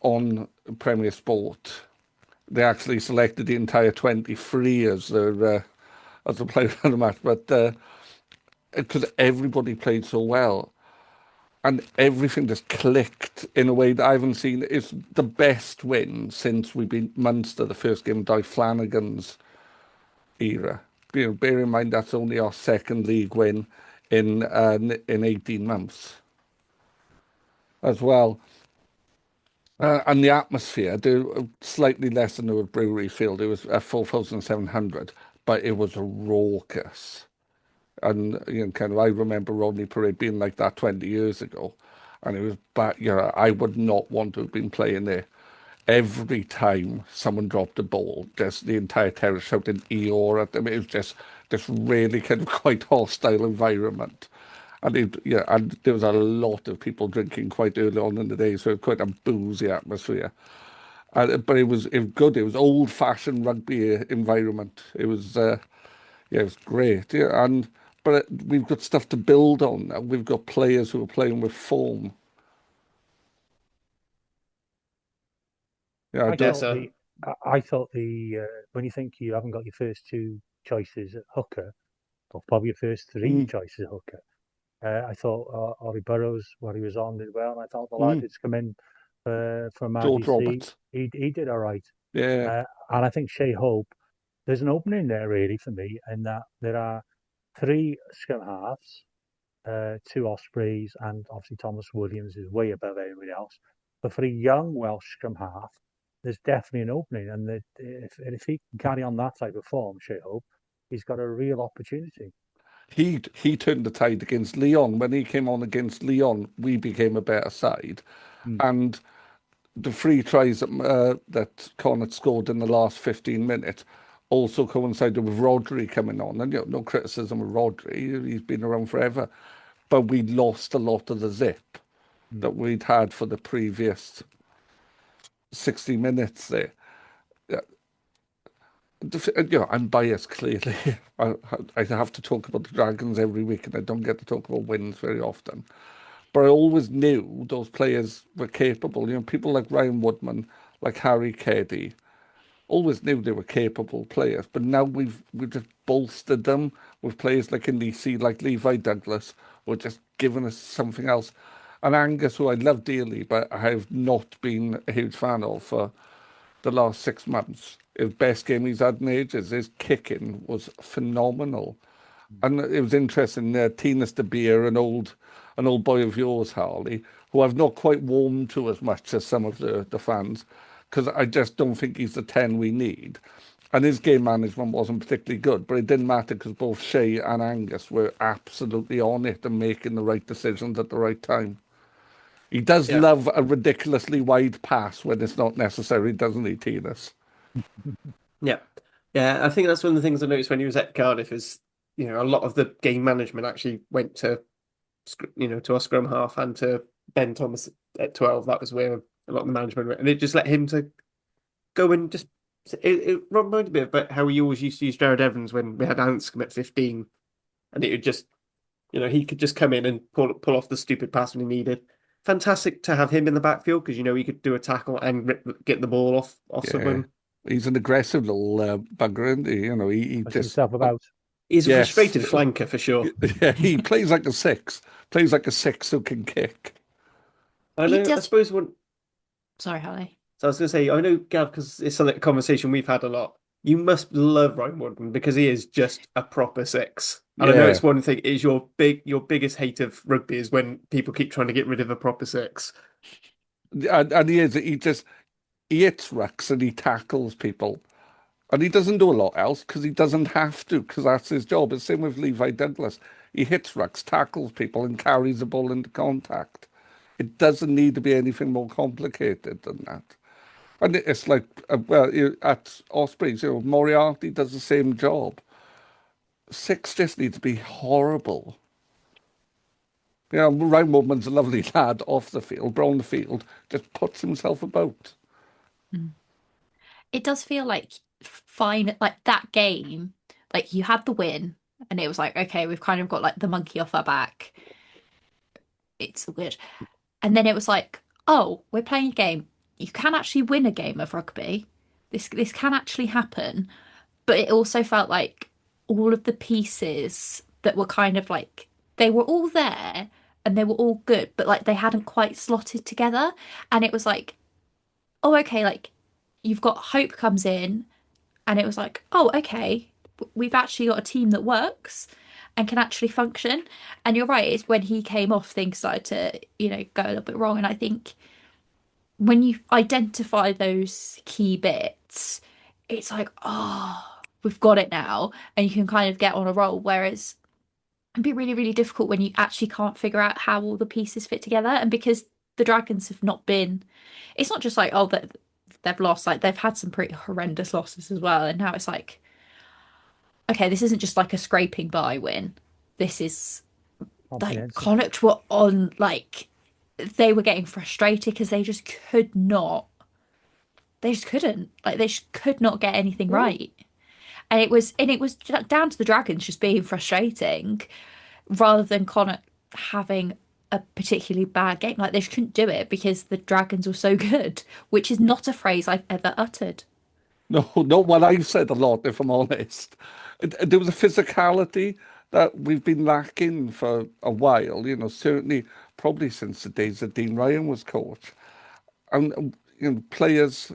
on Premier Sport, they actually selected the entire 23 as the player of the match, but because everybody played so well. And everything just clicked in a way that I haven't seen. It's the best win since we beat Munster, the first game of Di Flanagan's era. Bear in mind that's only our second league win in 18 months as well. And the atmosphere, slightly less than the Brewery Field. It was 4,700, but it was raucous. And I remember Rodney Parade being like that 20 years ago, and it was bad. I would not want to have been playing there. Every time someone dropped a ball, just the entire terrace shouting Eeyore at them. It was just this really kind of quite hostile environment. And and there was a lot of people drinking quite early on in the day, so quite a boozy atmosphere. But it was good. It was old-fashioned rugby environment. It was it was great. But we've got stuff to build on now. We've got players who are playing with form. Yeah,
I thought when you think you haven't got your first two choices at hooker, or probably your first three choices at hooker, I thought Ollie Burrows, what he was on, did well, and I thought the lad that's come in from
George
RDC,
Roberts.
he did all right.
Yeah.
And I think Shea Hope, there's an opening there really for me, in that there are three scrum halves, two Ospreys, and obviously Thomas Williams is way above everybody else. But for a young Welsh scrum half, there's definitely an opening, and if he can carry on that type of form, Shea Hope, he's got a real opportunity.
He turned the tide against Leon. When he came on against Leon, we became a better side. And the three tries that Connacht scored in the last 15 minutes also coincided with Rodri coming on. And no criticism of Rodri, he's been around forever. But we lost a lot of the zip that we'd had for the previous 60 minutes there. I'm biased, clearly. I have to talk about the Dragons every week, and I don't get to talk about wins very often. But I always knew those players were capable. People like Ryan Woodman, like Harry Keddy, always knew they were capable players. But now we've just bolstered them with players like Anisi, like Levi Douglas, who are just giving us something else. And Angus, who I love dearly, but I have not been a huge fan of for the last 6 months. His best game he's had in ages. His kicking was phenomenal. And it was interesting, Tinas de Beer, an old boy of yours, Harley, who I've not quite warmed to as much as some of the fans, because I just don't think he's the 10 we need. And his game management wasn't particularly good, but it didn't matter because both Shea and Angus were absolutely on it and making the right decisions at the right time. He does love a ridiculously wide pass when it's not necessary, doesn't he, Tinas?
Yeah. I think that's one of the things I noticed when he was at Cardiff is, a lot of the game management actually went to, to our scrum half and to Ben Thomas at 12. That was where a lot of the management went, and it just let him to go and just. It reminded me about how we always used to use Jared Evans when we had Anscombe at 15, and it would just, he could just come in and pull off the stupid pass when he needed. Fantastic to have him in the backfield because he could do a tackle and get the ball off someone.
He's an aggressive little bugger, isn't he? He just
himself about.
He's a frustrated flanker for sure.
Yeah, he plays like a six. Plays like a six who can kick.
I know. I suppose one.
Sorry, Harley.
So I was going to say, I know, Gav, because it's a conversation we've had a lot. You must love Ryan Woodman because he is just a proper six. And I know it's one thing, is your biggest hate of rugby is when people keep trying to get rid of a proper six.
And he is. He hits rucks and he tackles people. And he doesn't do a lot else because he doesn't have to, because that's his job. It's the same with Levi Douglas. He hits rucks, tackles people, and carries the ball into contact. It doesn't need to be anything more complicated than that. And it's like, at Ospreys, Moriarty does the same job. Six just need to be horrible. Ryan Woodman's a lovely lad off the field, but on the field, just puts himself about.
It does feel like fine, like that game, like you had the win, and it was like, okay, we've kind of got like the monkey off our back. It's all good. And then it was like, oh, we're playing a game. You can actually win a game of rugby. This can actually happen. But it also felt like all of the pieces that were kind of like they were all there and they were all good, but like they hadn't quite slotted together. And it was like, oh, okay, like you've got Hope comes in, and it was like, oh, okay, we've actually got a team that works and can actually function. And you're right, it's when he came off, things started to, go a little bit wrong. And I think when you identify those key bits, it's like, oh, we've got it now, and you can kind of get on a roll. Whereas it'd be really, really difficult when you actually can't figure out how all the pieces fit together. And because the Dragons have not been, it's not just like, oh, that they've lost, like they've had some pretty horrendous losses as well. And now it's like, okay, this isn't just like a scraping by win. This is like Connacht were on, like they were getting frustrated because they just could not, they just couldn't, like they just could not get anything right. And it was down to the Dragons just being frustrating rather than Connacht having a particularly bad game. Like they just couldn't do it because the Dragons were so good, which is not a phrase I've ever uttered.
No, not what I've said a lot, if I'm honest. There was a physicality that we've been lacking for a while, certainly probably since the days that Dean Ryan was coach. And, players,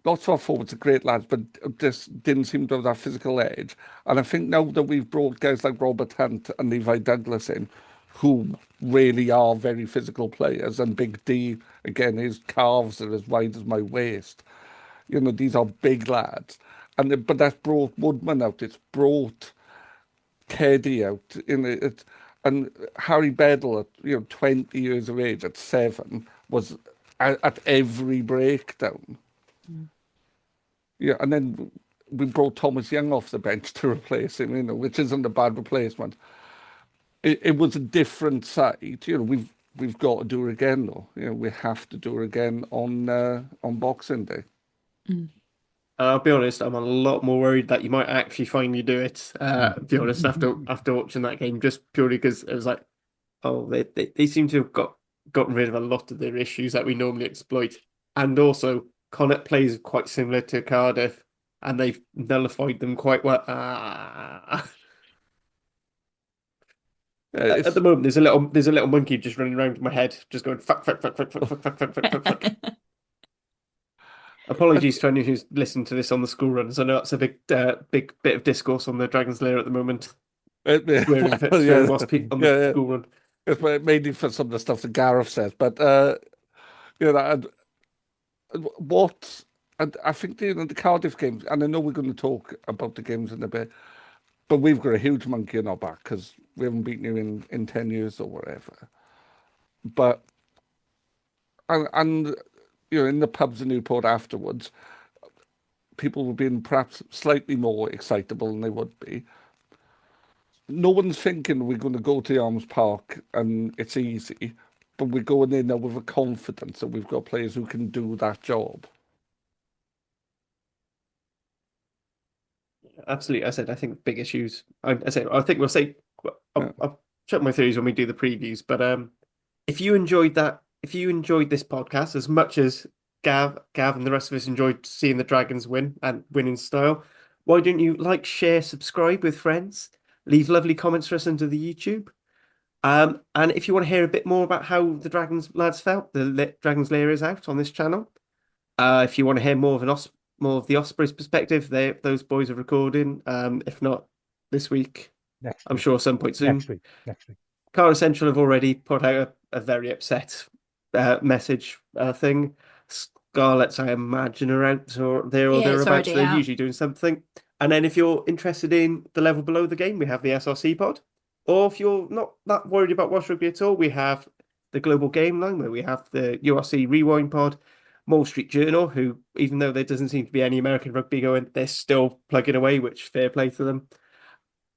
lots of our forwards are great lads, but just didn't seem to have that physical edge. And I think now that we've brought guys like Robert Hunt and Levi Douglas in, who really are very physical players, and Big D, again, his calves are as wide as my waist. These are big lads. But that's brought Woodman out. It's brought Teddy out. And Harry Bedell at 20 years of age, at 7, was at every breakdown. Yeah, and then we brought Thomas Young off the bench to replace him, which isn't a bad replacement. It was a different side. We've got to do it again, though. We have to do it again on Boxing Day.
I'll be honest, I'm a lot more worried that you might actually finally do it. Be honest, after watching that game, just purely because it was like, oh, they seem to have gotten rid of a lot of their issues that we normally exploit, and also Connacht plays quite similar to Cardiff, and they've nullified them quite well. At the moment, there's a little monkey just running around in my head, just going fuck, fuck, fuck, fuck, fuck, fuck, fuck, fuck, fuck, fuck. Apologies to anyone who's listened to this on the school runs. I know that's a big bit of discourse on the Dragons Lair at the moment. School run.
It's mainly for some of the stuff that Gareth says, but I think the Cardiff games, and I know we're going to talk about the games in a bit, but we've got a huge monkey in our back because we haven't beaten you in 10 years or whatever. But and in the pubs in Newport afterwards, people were being perhaps slightly more excitable than they would be. No one's thinking we're going to go to the Arms Park and it's easy, but we're going in there with a confidence that we've got players who can do that job.
Absolutely. I think big issues. I think we'll say, I'll check my theories when we do the previews, but if you enjoyed this podcast as much as Gav and the rest of us enjoyed seeing the Dragons win and winning style, why don't you like, share, subscribe with friends, leave lovely comments for us under the YouTube. And if you want to hear a bit more about how the Dragons lads felt, the Dragons Lair is out on this channel. If you want to hear more of the Ospreys perspective, those boys are recording. If not this week, I'm sure some point soon.
Next week.
Car Central have already put out a very upset message thing. Scarlets, I imagine, are out or thereabouts. They're usually doing something. And then if you're interested in the level below the game, we have the SRC pod. Or if you're not that worried about Welsh Rugby at all, we have the Global Game Line, where we have the URC Rewind pod. Wall Street Journal, who, even though there doesn't seem to be any American rugby going, they're still plugging away, which fair play to them.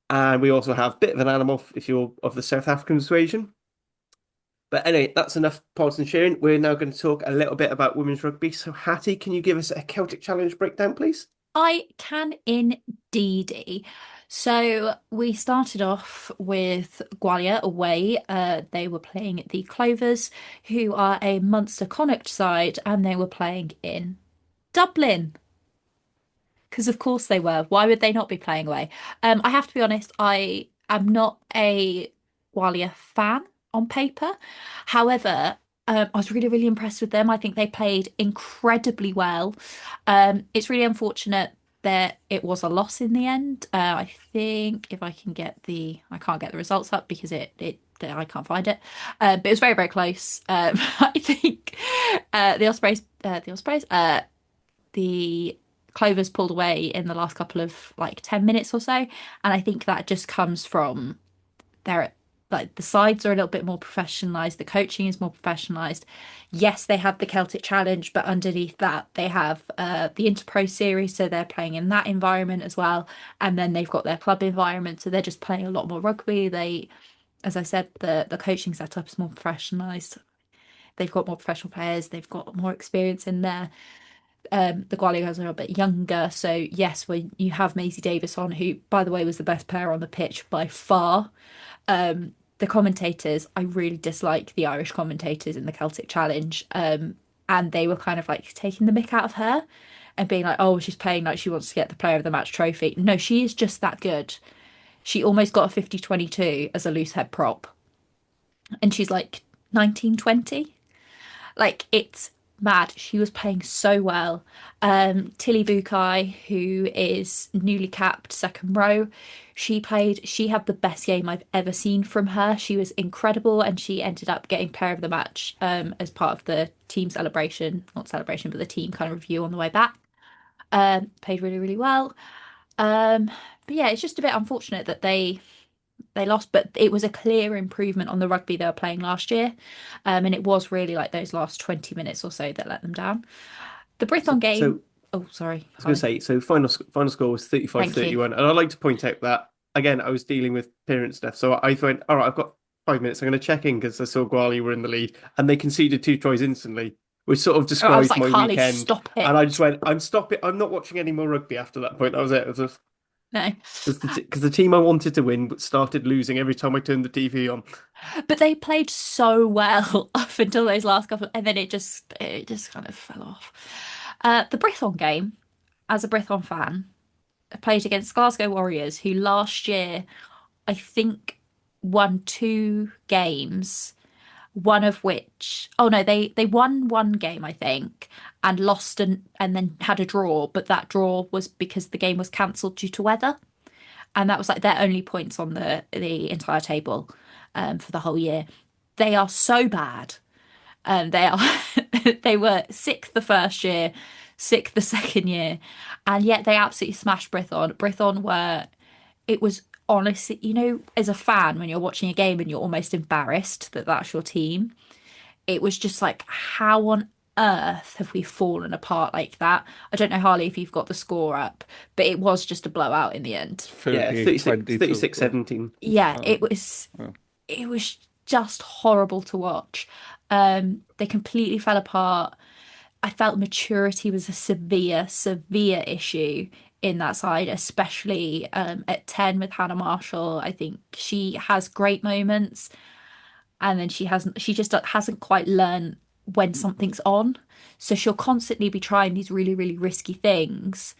And we also have a bit of an animal if you're of the South African persuasion. But anyway, that's enough pods and sharing. We're now going to talk a little bit about women's rugby. So, Hattie, can you give us a Celtic Challenge breakdown, please?
I can indeedy. So we started off with Gwalia away. They were playing at the Clovers, who are a Munster Connacht side, and they were playing in Dublin. Because of course they were. Why would they not be playing away? I have to be honest, I am not a Gwalia fan on paper. However, I was really, really impressed with them. I think they played incredibly well. It's really unfortunate that it was a loss in the end. I think if I can get I can't get the results up because I can't find it. But it was very, very close. I think the Clovers pulled away in the last couple of like 10 minutes or so. And I think that just comes from their like the sides are a little bit more professionalized, the coaching is more professionalized. Yes, they have the Celtic Challenge, but underneath that they have the Interpro series, so they're playing in that environment as well. And then they've got their club environment, so they're just playing a lot more rugby. As I said, the coaching setup is more professionalized. They've got more professional players, they've got more experience in there. The Gwalia girls are a bit younger, so yes, when you have Maisie Davis on, who by the way was the best player on the pitch by far. The commentators, I really dislike the Irish commentators in the Celtic Challenge. And they were kind of like taking the mick out of her and being like, oh, she's playing like she wants to get the player of the match trophy. No, she is just that good. She almost got a 50-22 as a loose head prop. And she's like 19-20. Like, it's mad. She was playing so well. Tilly Bukai, who is newly capped second row, she had the best game I've ever seen from her. She was incredible, and she ended up getting player of the match as part of the team celebration, not celebration, but the team kind of review on the way back. Played really, really well. But yeah, it's just a bit unfortunate that they lost, but it was a clear improvement on the rugby they were playing last year. And it was really like those last 20 minutes or so that let them down. The Brython game. Oh, sorry.
I was going to say, so final score was 35-31. And I'd like to point out that, again, I was dealing with parent stuff. So I thought, all right, I've got 5 minutes. I'm going to check in because I saw Gwalia were in the lead and they conceded 2 tries instantly, which sort of describes
like,
my
Harley,
weekend.
stop it.
And I just went, I'm not watching any more rugby after that point. That was it. It was just,
no.
Because the team I wanted to win started losing every time I turned the TV on.
But they played so well up until those last couple, and then it just kind of fell off. The Brython game, as a Brython fan, I played against Glasgow Warriors, who last year, I think, won 2 games. One of which, oh no, they won 1 game, I think, and lost and then had a draw, but that draw was because the game was cancelled due to weather, and that was like their only points on the entire table for the whole year. They are so bad. They are they were 6th the first year, 6th the second year, and yet they absolutely smashed Brython. Brython were it was honestly, as a fan, when you're watching a game and you're almost embarrassed that that's your team, it was just like, how on earth have we fallen apart like that? I don't know, Harley, if you've got the score up, but it was just a blowout in the end.
Yeah, 36-17.
Yeah, it was just horrible to watch. They completely fell apart. I felt maturity was a severe issue in that side, especially at 10 with Hannah Marshall. I think she has great moments, and then she just hasn't quite learned when something's on. So she'll constantly be trying these really, really risky things,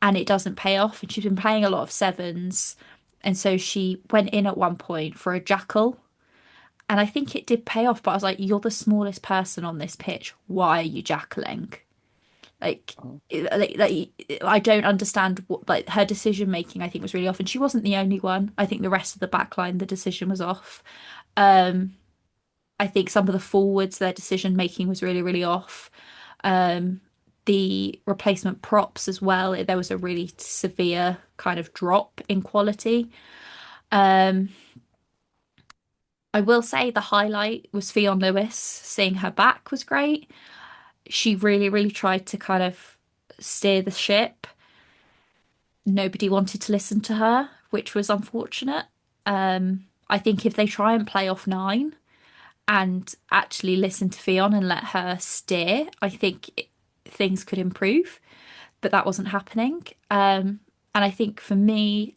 and it doesn't pay off. And she's been playing a lot of sevens, and so she went in at one point for a jackal. And I think it did pay off, but I was like, you're the smallest person on this pitch. Why are you jackaling? Like, I don't understand what, like, her decision making, I think, was really off. And she wasn't the only one. I think the rest of the back line, the decision was off. I think some of the forwards, their decision making was really, really off. The replacement props as well, there was a really severe kind of drop in quality. I will say the highlight was Fionn Lewis. Seeing her back was great. she really, really tried to kind of steer the ship. Nobody wanted to listen to her, which was unfortunate. I think if they try and play off nine and actually listen to Fionn and let her steer, I think things could improve. But that wasn't happening. And I think for me,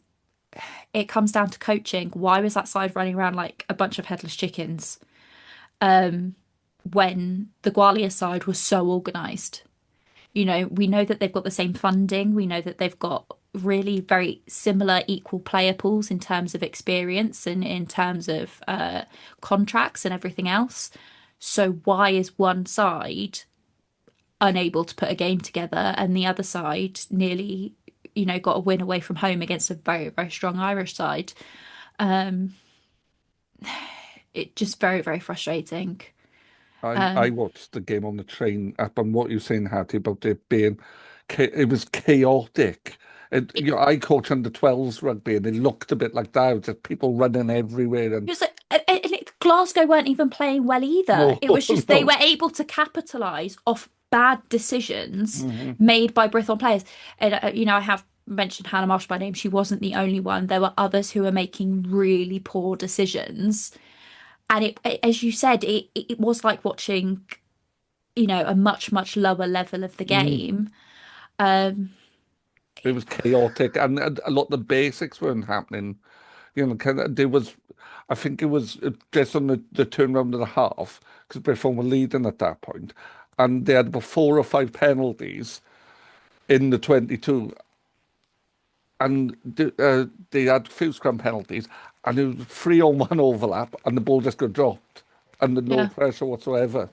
it comes down to coaching. Why was that side running around like a bunch of headless chickens when the Gwalia side was so organised? We know that they've got the same funding. We know that they've got really very similar equal player pools in terms of experience and in terms of contracts and everything else. So why is one side unable to put a game together and the other side nearly, got a win away from home against a very, very strong Irish side? It just very, very frustrating.
I watched the game on the train up, and what you're saying, Hattie, about it being, it was chaotic. I coach under 12s rugby, and it looked a bit like that. It was just people running everywhere,
It
and
was Glasgow weren't even playing well either.
no,
It was just they
no.
were able to capitalise off bad decisions
Hmm.
made by Brython players. And I have mentioned Hannah Marsh by name. She wasn't the only one. There were others who were making really poor decisions. And as you said, it was like watching, a much, much lower level of the
Mm.
game. Um,
It was chaotic, and a lot of the basics weren't happening. There was, I think it was just on the turnaround of the half, because Brython were leading at that point, and they had about 4 or 5 penalties in the 22, and they had few scrum penalties, and it was 3-on-1 overlap, and the ball just got dropped, and no
yeah.
pressure whatsoever.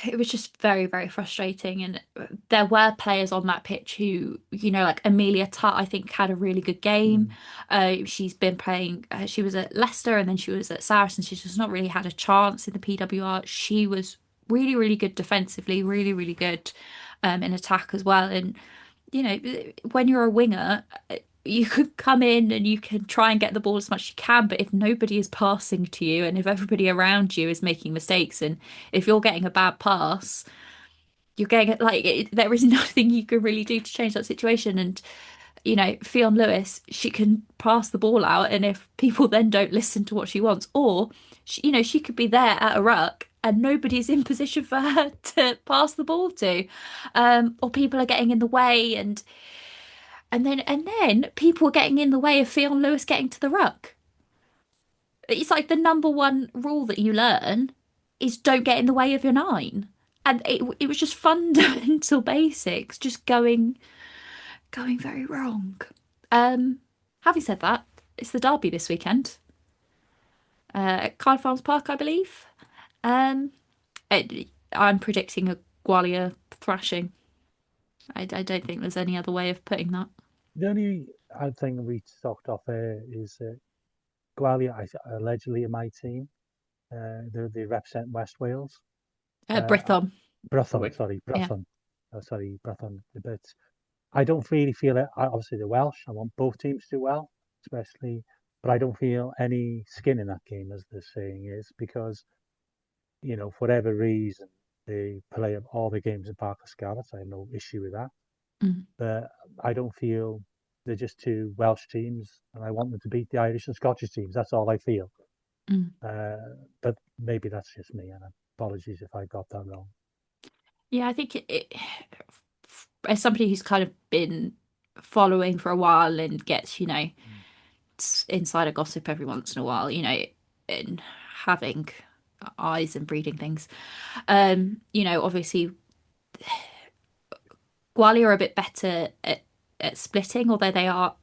It was just very, very frustrating. And there were players on that pitch who, like Amelia Tutt, I think had a really good game. She's been playing, she was at Leicester and then she was at Saracens. She's just not really had a chance in the PWR. She was really, really good defensively, really, really good in attack as well. And, when you're a winger, you could come in and you can try and get the ball as much as you can, but if nobody is passing to you and if everybody around you is making mistakes and if you're getting a bad pass, you're getting it like there is nothing you can really do to change that situation. And Fionn Lewis, she can pass the ball out, and if people then don't listen to what she wants, or she could be there at a ruck and nobody's in position for her to pass the ball to, or people are getting in the way, and then people are getting in the way of Fionn Lewis getting to the ruck. It's like the number one rule that you learn is don't get in the way of your nine. And it was just fundamental basics, just going very wrong. Having said that, it's the derby this weekend at Cardiff Farms Park, I believe. Um, I'm predicting a Gwalia thrashing. I don't think there's any other way of putting that.
The only odd thing we talked off air is Gwalia allegedly in my team. They represent West Wales.
Brython.
Brython, sorry,
Yeah.
Brython. Sorry, Brython. But I don't really feel it. Obviously, the Welsh. I want both teams to do well, especially. But I don't feel any skin in that game, as the saying is, because for whatever reason they play all the games in Parc y Scarlets. I have no issue with that.
Mm.
But I don't feel they're just two Welsh teams, and I want them to beat the Irish and Scottish teams. That's all I feel.
Mm.
But maybe that's just me, and apologies if I got that wrong.
Yeah, I think as somebody who's kind of been following for a while and gets, insider gossip every once in a while, and having eyes and reading things. Obviously Gwalia are a bit better at splitting, although they are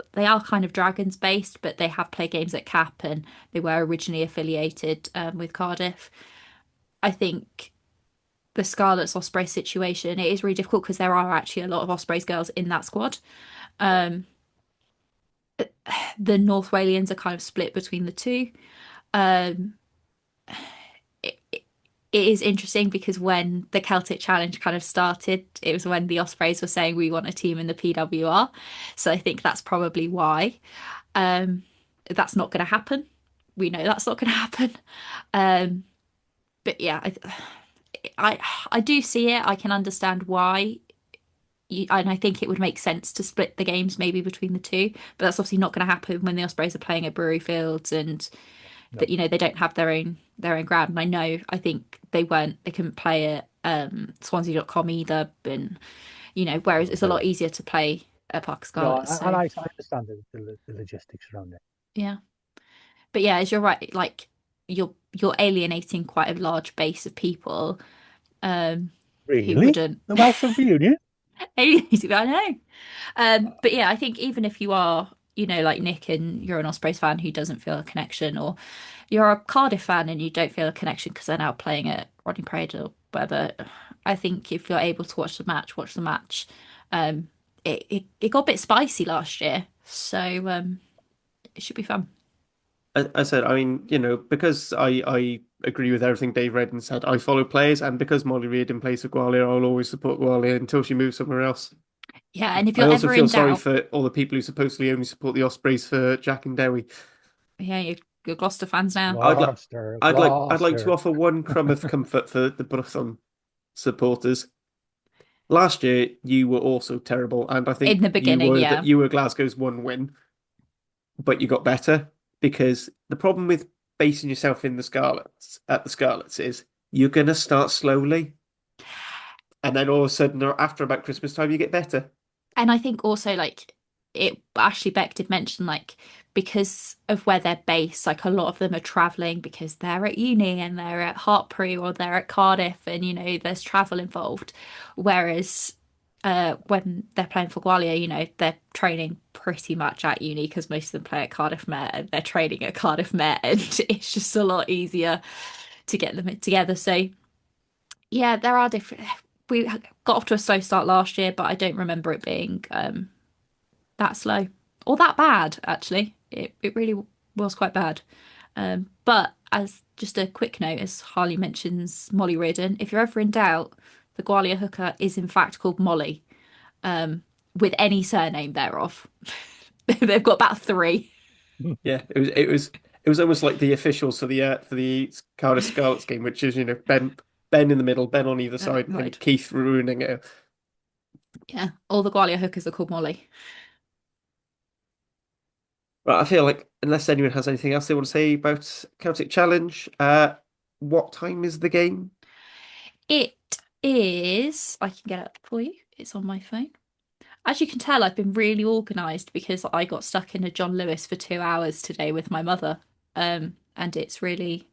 kind of Dragons based, but they have played games at Cap and they were originally affiliated with Cardiff. I think the Scarlets Osprey situation, it is really difficult because there are actually a lot of Ospreys girls in that squad. Um, the North Walians are kind of split between the two. Um, it is interesting because when the Celtic Challenge kind of started, it was when the Ospreys were saying we want a team in the PWR. So I think that's probably why. That's not going to happen. We know that's not going to happen. But yeah, I do see it. I can understand why. And I think it would make sense to split the games maybe between the two, but that's obviously not going to happen when the Ospreys are playing at Brewery Fields and that they don't have their own ground. And I think they couldn't play at Swansea.com either, and whereas it's a lot easier to play at Park
No,
Scarlet. So
and I understand the logistics around it.
yeah, but yeah, as you're right, like you're alienating quite a large base of people who
Really?
wouldn't
The Welsh Rugby Union?
alienating. I know. But yeah, I think even if you are, like Nick and you're an Ospreys fan who doesn't feel a connection, or you're a Cardiff fan and you don't feel a connection because they're now playing at Rodney Parade or whatever, I think if you're able to watch the match, watch the match. It got a bit spicy last year, so it should be fun.
I said, I mean, because I agree with everything Dave Redden said. I follow players, and because Molly Reardon plays for Gwalia, I'll always support Gwalia until she moves somewhere else.
Yeah, and if
I
you're
also
ever
feel
in
sorry
doubt,
for all the people who supposedly only support the Ospreys for Jack and Dewi.
yeah, you're Gloucester fans now.
Gloucester,
I'd like to
Gloucester.
offer one crumb of comfort for the Brython supporters. Last year, you were also terrible, and I think
In the beginning, yeah.
you were Glasgow's one win, but you got better because the problem with basing yourself in the Scarlets is you're gonna start slowly, and then all of a sudden, or after about Christmas time, you get better.
And I think also like Ashley Beck did mention like because of where they're based, like a lot of them are traveling because they're at uni and they're at Hartpury or they're at Cardiff, and there's travel involved. Whereas when they're playing for Gwalia, they're training pretty much at uni because most of them play at Cardiff Met and they're training at Cardiff Met, and it's just a lot easier to get them together. So yeah, there are different. We got off to a slow start last year, but I don't remember it being that slow or that bad. Actually, it really was quite bad. But as just a quick note, as Harley mentions Molly Reardon, if you're ever in doubt, the Gwalia hooker is in fact called Molly, with any surname thereof. They've got about three.
Yeah, it was almost like the officials for the Cardiff Scarlets game, which is Ben in the middle, Ben on either side, and
Right.
Keith ruining it.
Yeah, all the Gwalia hookers are called Molly.
Right, I feel like unless anyone has anything else they want to say about Celtic Challenge, what time is the game?
It is. I can get it up for you. It's on my phone. As you can tell, I've been really organised because I got stuck in a John Lewis for 2 hours today with my mother. And it's really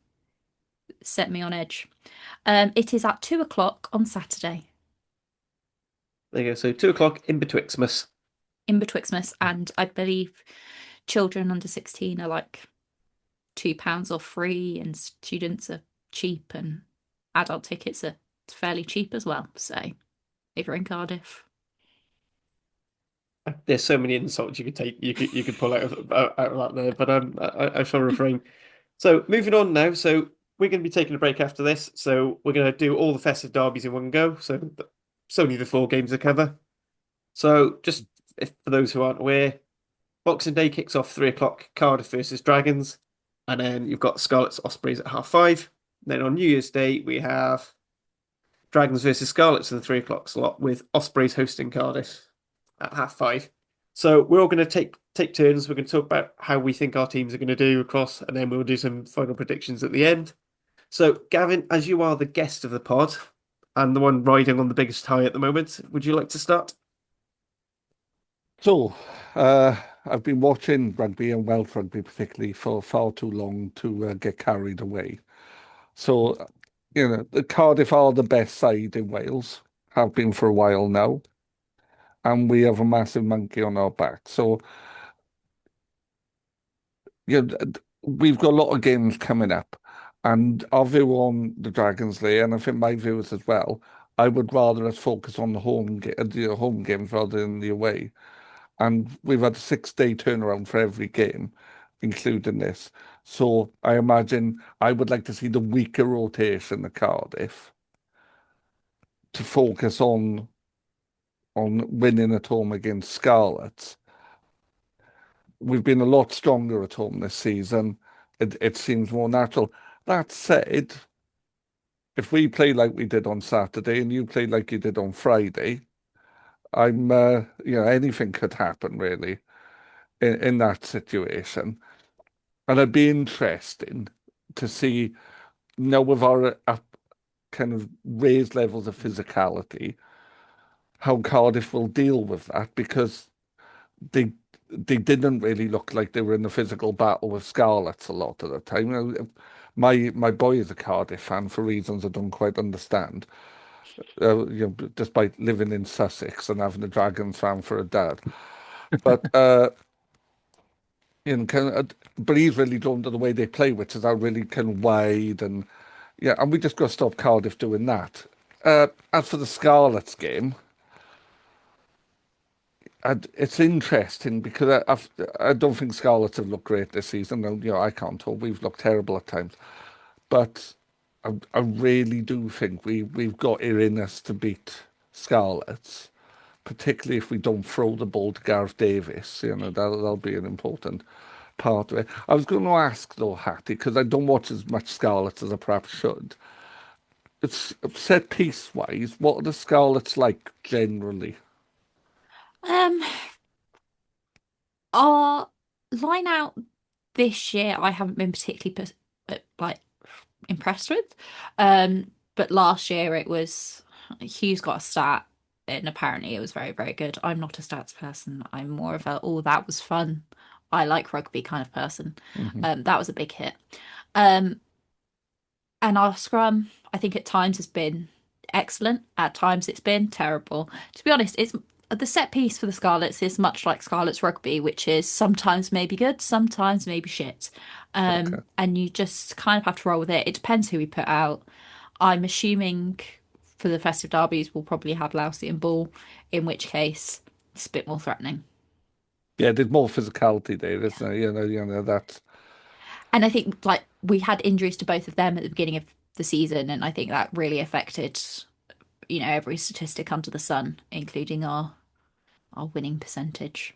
set me on edge. It is at 2 o'clock on Saturday.
There you go. So 2 o'clock in Betwixtmas.
In Betwixtmas, and I believe children under 16 are like £2 off free, and students are cheap, and adult tickets are fairly cheap as well. So if you're in Cardiff.
There's so many insults you could take, you could pull out of that there, but I shall refrain. So moving on now. So we're going to be taking a break after this. So we're going to do all the festive derbies in one go. So it's only the 4 games to cover. So just for those who aren't aware, Boxing Day kicks off 3 o'clock, Cardiff versus Dragons, and then you've got Scarlets Ospreys at 5:30. Then on New Year's Day we have Dragons versus Scarlets in the 3 o'clock slot, with Ospreys hosting Cardiff at 5:30. So we're all going to take turns. We're going to talk about how we think our teams are going to do across, and then we'll do some final predictions at the end. So Gavin, as you are the guest of the pod and the one riding on the biggest high at the moment, would you like to start?
So, I've been watching rugby and Welsh rugby particularly for far too long to get carried away. So, the Cardiff are the best side in Wales, have been for a while now, and we have a massive monkey on our back. So, we've got a lot of games coming up, and our view on the Dragons Lair, and I think my view is as well, I would rather us focus on the home games rather than the away. And we've had a 6-day turnaround for every game, including this. So I imagine I would like to see the weaker rotation at Cardiff to focus on winning at home against Scarlets. We've been a lot stronger at home this season. It seems more natural. That said, if we play like we did on Saturday and you play like you did on Friday, anything could happen really in that situation. And it'd be interesting to see now with our kind of raised levels of physicality, how Cardiff will deal with that because they they didn't really look like they were in a physical battle with Scarlets a lot of the time. My boy is a Cardiff fan for reasons I don't quite understand. Despite living in Sussex and having a Dragons fan for a dad, but but he's really drawn to the way they play, which is out really kind of wide and we just got to stop Cardiff doing that. As for the Scarlets game, it's interesting because I don't think Scarlets have looked great this season. I can't talk. We've looked terrible at times, but I really do think we've got it in us to beat Scarlets, particularly if we don't throw the ball to Gareth Davis. That'll be an important part of it. I was going to ask though, Hattie, because I don't watch as much Scarlets as I perhaps should. It's set piece wise, what are the Scarlets like generally?
Um, our line out this year, I haven't been particularly like impressed with. But last year it was Hugh's got a stat, and apparently it was very, very good. I'm not a stats person. I'm more of a that was fun. I like rugby kind of person. That was a big hit. And our scrum, I think at times has been excellent. At times it's been terrible. To be honest, it's the set piece for the Scarlets is much like Scarlets rugby, which is sometimes maybe good, sometimes maybe shit.
Okay.
And you just kind of have to roll with it. It depends who we put out. I'm assuming for the festive derbies we'll probably have Lousy and Ball, in which case it's a bit more threatening.
Yeah, there's more physicality there, isn't there? That's
And I think like we had injuries to both of them at the beginning of the season, and I think that really affected, every statistic under the sun, including our winning percentage.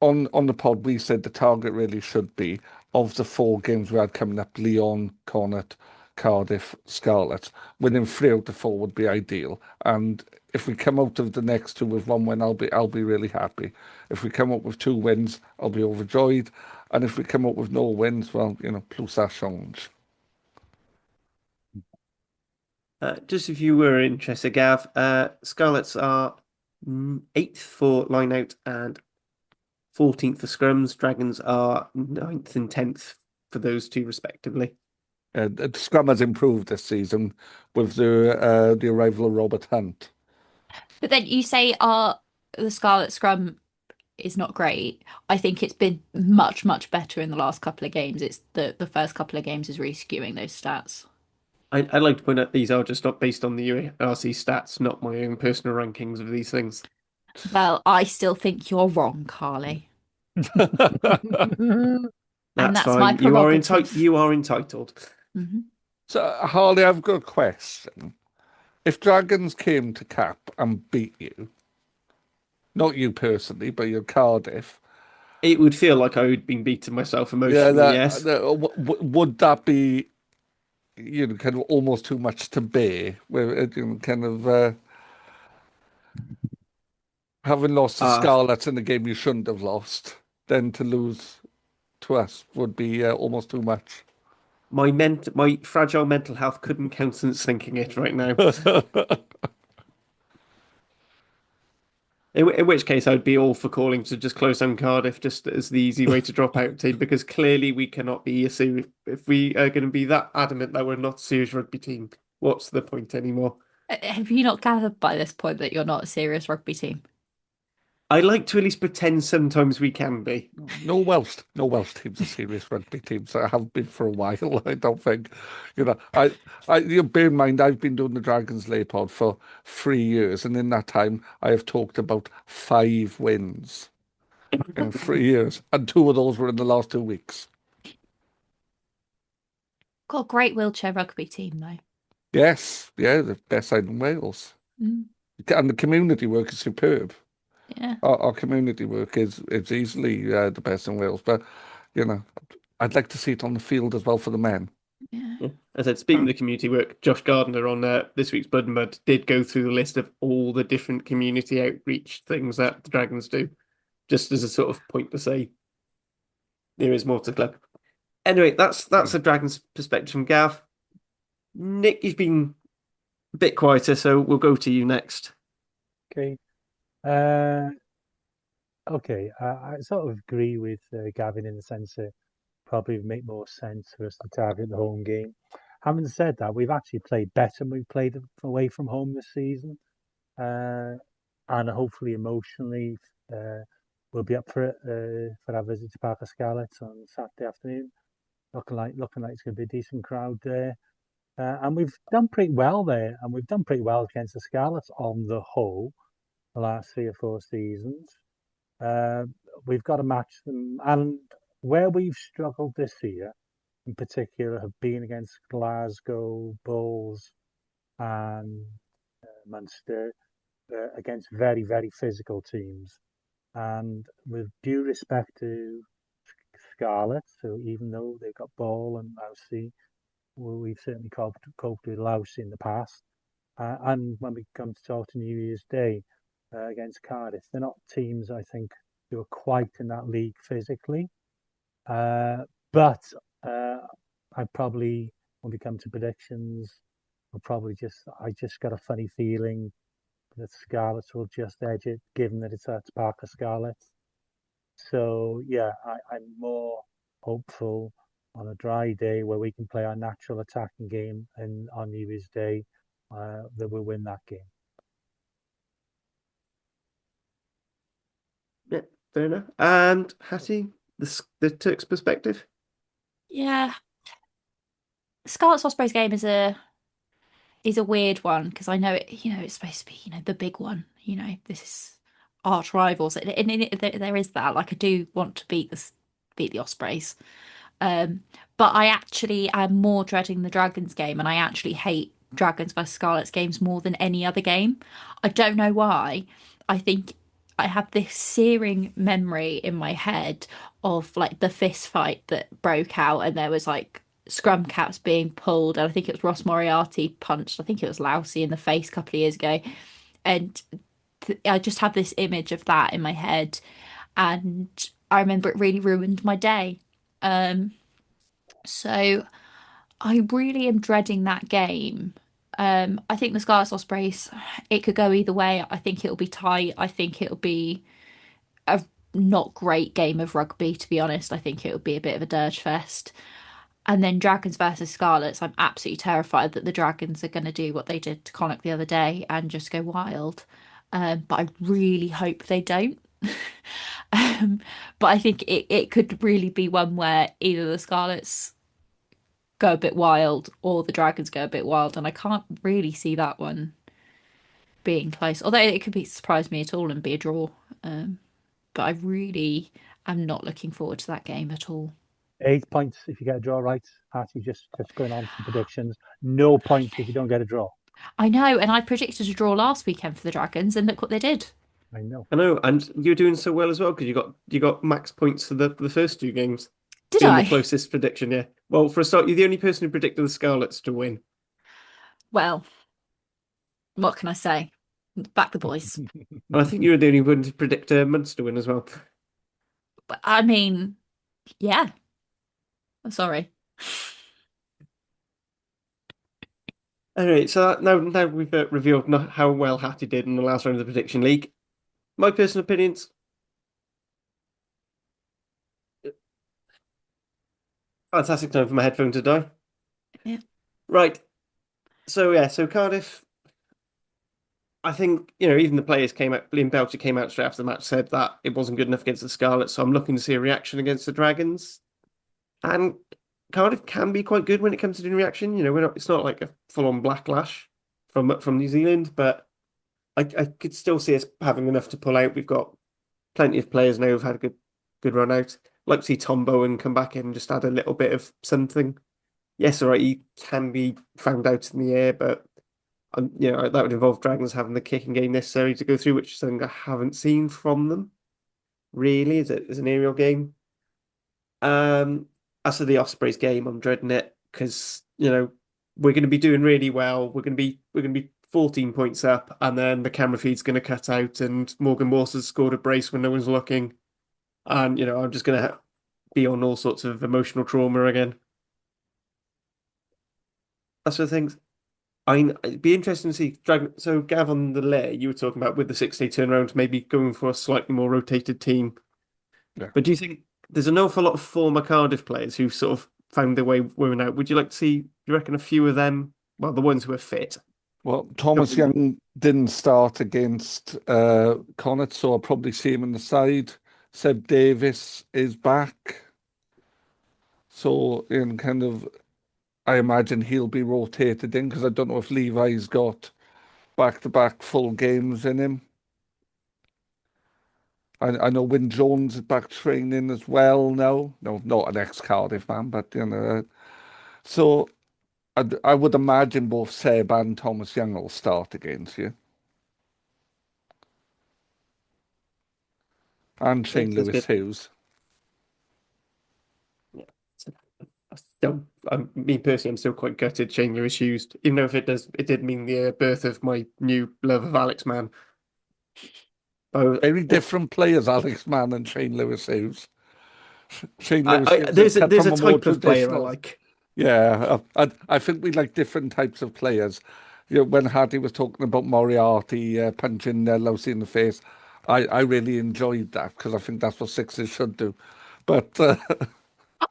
on the pod. We said the target really should be of the 4 games we had coming up: Lyon, Connacht, Cardiff, Scarlets. Winning 3 out of 4 would be ideal. And if we come out of the next 2 with 1 win, I'll be really happy. If we come up with 2 wins, I'll be overjoyed. And if we come up with no wins, well, plus ça change.
Just if you were interested, Gav, Scarlets are 8th for line out and 14th for scrums. Dragons are 9th and 10th for those 2 respectively.
The scrum has improved this season with the arrival of Robert Hunt.
But then you say the Scarlet scrum is not great. I think it's been much, much better in the last couple of games. It's the first couple of games is really skewing those stats.
I'd like to point out these are just not based on the URC stats, not my own personal rankings of these things.
Well, I still think you're wrong, Carly.
That's
that's
fine.
my prerogative.
You are entitled.
Mm-hmm.
So, Harley, I've got a question. If Dragons came to Cap and beat you, not you personally, but your Cardiff,
it would feel like I had been beaten myself emotionally, yes.
Would that be, kind of almost too much to bear? Where kind of having lost to Scarlets in a game you shouldn't have then to lose to us would be almost too much.
My fragile mental health couldn't countenance thinking it right now. In which case, I would be all for calling to just close down Cardiff just as the easy way to drop out team, because clearly we cannot be a serious. If we are going to be that adamant that we're not a serious rugby team, what's the point anymore?
Have you not gathered by this point that you're not a serious rugby team?
I like to at least pretend sometimes we can be.
No Welsh teams are serious rugby teams. I have been for a while. I don't think, bear in mind, I've been doing the Dragons Lair pod for 3 years, and in that time, I have talked about 5 wins in 3 years, and 2 of those were in the last 2 weeks.
Got a great wheelchair rugby team, though.
Yes, yeah, the best side in Wales, and the community work is superb.
Yeah,
our community work is easily the best in Wales, but I'd like to see it on the field as well for the men.
Yeah.
Yeah. As I said, speaking of the community work, Josh Gardner on this week's Blood and Mud did go through the list of all the different community outreach things that the Dragons do, just as a sort of point to say there is more to the club. Anyway, that's the Dragons' perspective from Gav. Nick, you've been a bit quieter, so we'll go to you next.
Okay. Okay. I sort of agree with Gavin in the sense that probably make more sense for us to target the home game. Having said that, we've actually played better when we played away from home this season, and hopefully emotionally we'll be up for it for our visit to Parker Scarlets on Saturday afternoon. Looking like it's going to be a decent crowd there. And we've done pretty well there, and we've done pretty well against the Scarlets on the whole the last 3 or 4 seasons. We've got to match them, and where we've struggled this year, in particular, have been against Glasgow, Bulls, and Munster, against very, very physical teams. And with due respect to Scarlets, so even though they've got Ball and Lousy, well, we've certainly coped with Lousy in the past. And when we come to talk to New Year's Day against Cardiff, they're not teams, I think, who are quite in that league physically. But I probably, when we come to predictions, I just got a funny feeling that Scarlets will just edge it, given that it's at Parker Scarlets. So yeah, I'm more hopeful on a dry day where we can play our natural attacking game and on New Year's Day that we'll win that game.
Yeah, fair enough. And Hattie, the Turks' perspective?
Yeah. Scarlet Ospreys game is a weird one because I know it's supposed to be, the big one. This is arch rivals, and there is that. Like, I do want to beat the Ospreys, but I actually am more dreading the Dragons game, and I actually hate Dragons vs Scarlets games more than any other game. I don't know why. I think I have this searing memory in my head of like the fist fight that broke out, and there was like scrum caps being pulled, and I think it was Ross Moriarty punched, I think it was Lousy in the face a couple of years ago, and I just have this image of that in my head, and I remember it really ruined my day. So I really am dreading that game. I think the Scarlet Ospreys, it could go either way. I think it'll be tight. I think it'll be a not great game of rugby, to be honest. I think it'll be a bit of a dirge fest. And then Dragons versus Scarlets, I'm absolutely terrified that the Dragons are going to do what they did to Connacht the other day and just go wild. But I really hope they don't. But I think it could really be one where either the Scarlets go a bit wild or the Dragons go a bit wild. And I can't really see that one being close. Although it could surprise me at all and be a draw. But I really am not looking forward to that game at all.
8 points if you get a draw right. Actually, just going on to predictions. No points if you don't get a draw.
I know, and I predicted a draw last weekend for the Dragons, and look what they did.
I know,
and you're doing so well as well because you got max points for the first 2 games.
Did
Being
I?
the closest prediction, yeah. Well, for a start, you're the only person who predicted the Scarlets to win.
Well, what can I say? Back the boys.
And I think you were the only one to predict Munster win as well.
But I mean, yeah. I'm sorry.
Anyway, so now we've revealed how well Hattie did in the last round of the prediction league. My personal opinions. Fantastic time for my headphone to die.
Yeah.
Right. So Cardiff. I think, even the players came out, Liam Belcher came out straight after the match, said that it wasn't good enough against the Scarlets, so I'm looking to see a reaction against the Dragons. And Cardiff can be quite good when it comes to doing reaction. It's not like a full-on backlash from New Zealand, but I could still see us having enough to pull out. We've got plenty of players now who've had a good run out. I'd like to see Tom Bowen come back in and just add a little bit of something. Yes, all right, he can be found out in the air, but that would involve Dragons having the kicking game necessary to go through, which is something I haven't seen from them, really, as an aerial game. As for the Ospreys game, I'm dreading it because we're going to be doing really well. We're going to be 14 points up, and then the camera feed's going to cut out, and Morgan Morse's scored a brace when no one's looking, and I'm just going to be on all sorts of emotional trauma again. That's the things. It'd be interesting to see. So, Gav, on the Lair, you were talking about with the 6-day turnaround, maybe going for a slightly more rotated team.
Yeah.
But do you think there's an awful lot of former Cardiff players who sort of found their way women out? Would you like to see, do you reckon, a few of them? Well, the ones who are fit.
Well, Thomas Young didn't start against Connacht, so I'll probably see him on the side. Seb Davis is back. So, I imagine he'll be rotated in because I don't know if Levi's got back-to-back full games in him. I know Wyn Jones is back training as well now. No, not an ex-Cardiff man, but So I would imagine both Seb and Thomas Young will start against you. And Shane Lewis Hughes.
Me personally, I'm still quite gutted Shane Lewis Hughes, even though if it did mean the birth of my new love of Alex Mann.
Very different players, Alex Mann and Shane Lewis Hughes. Shane Lewis
Hughes there's a type of player I like.
Yeah, I think we like different types of players. When Hattie was talking about Moriarty punching Lousy in the face, I really enjoyed that because I think that's what Sixers should do. But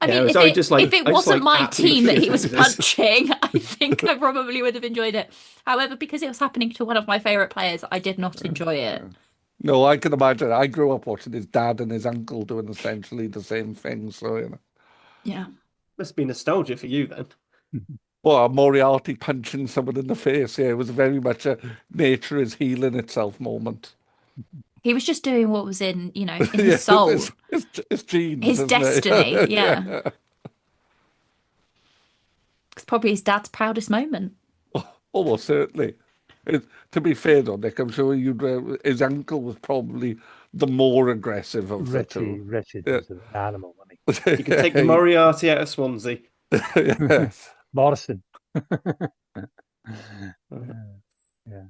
I mean, if it wasn't my team that he was punching, I think I probably would have enjoyed it. However, because it was happening to one of my favourite players, I did not enjoy it.
No, I can imagine. I grew up watching his dad and his uncle doing essentially the same thing. So,
Yeah.
Must be nostalgia for you then.
Well, Moriarty punching someone in the face. Yeah, it was very much a nature is healing itself moment.
He was just doing what was in his soul.
His genes.
His destiny, yeah. It's probably his dad's proudest moment.
Almost certainly. To be fair though, Nick, I'm sure his uncle was probably the more aggressive of the two.
Richard was an animal, wasn't
he? You could take the Moriarty out of Swansea.
Yes.
Morrison.
Yeah.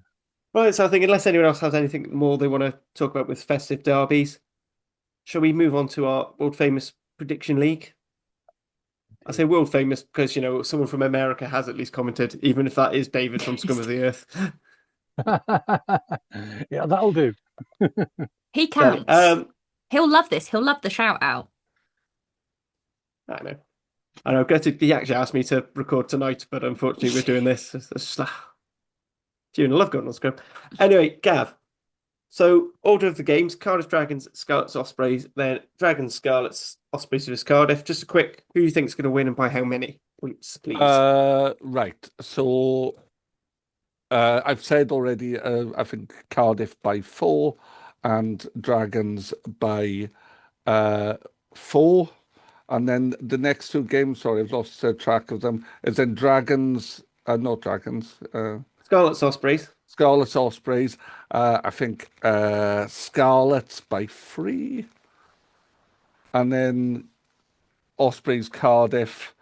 Right, so I think unless anyone else has anything more they want to talk about with festive derbies, shall we move on to our world famous prediction league? I say world famous because someone from America has at least commented, even if that is David from Scum of the Earth.
Yeah, that'll do.
He counts. He'll love this. He'll love the shout out.
I know. He actually asked me to record tonight, but unfortunately we're doing this. It's just like, I love going on Scrum. Anyway, Gav. So order of the games: Cardiff Dragons, Scarlets Ospreys, then Dragons, Scarlets, Ospreys vs Cardiff. Just a quick, who do you think is going to win and by how many points, please?
Right. So I've said already. I think Cardiff by 4 and Dragons by 4. And then the next 2 games, sorry, I've lost track of them, is then Dragons, not Dragons.
Scarlets Ospreys.
Scarlets Ospreys. I think Scarlets by 3. And then Ospreys Cardiff.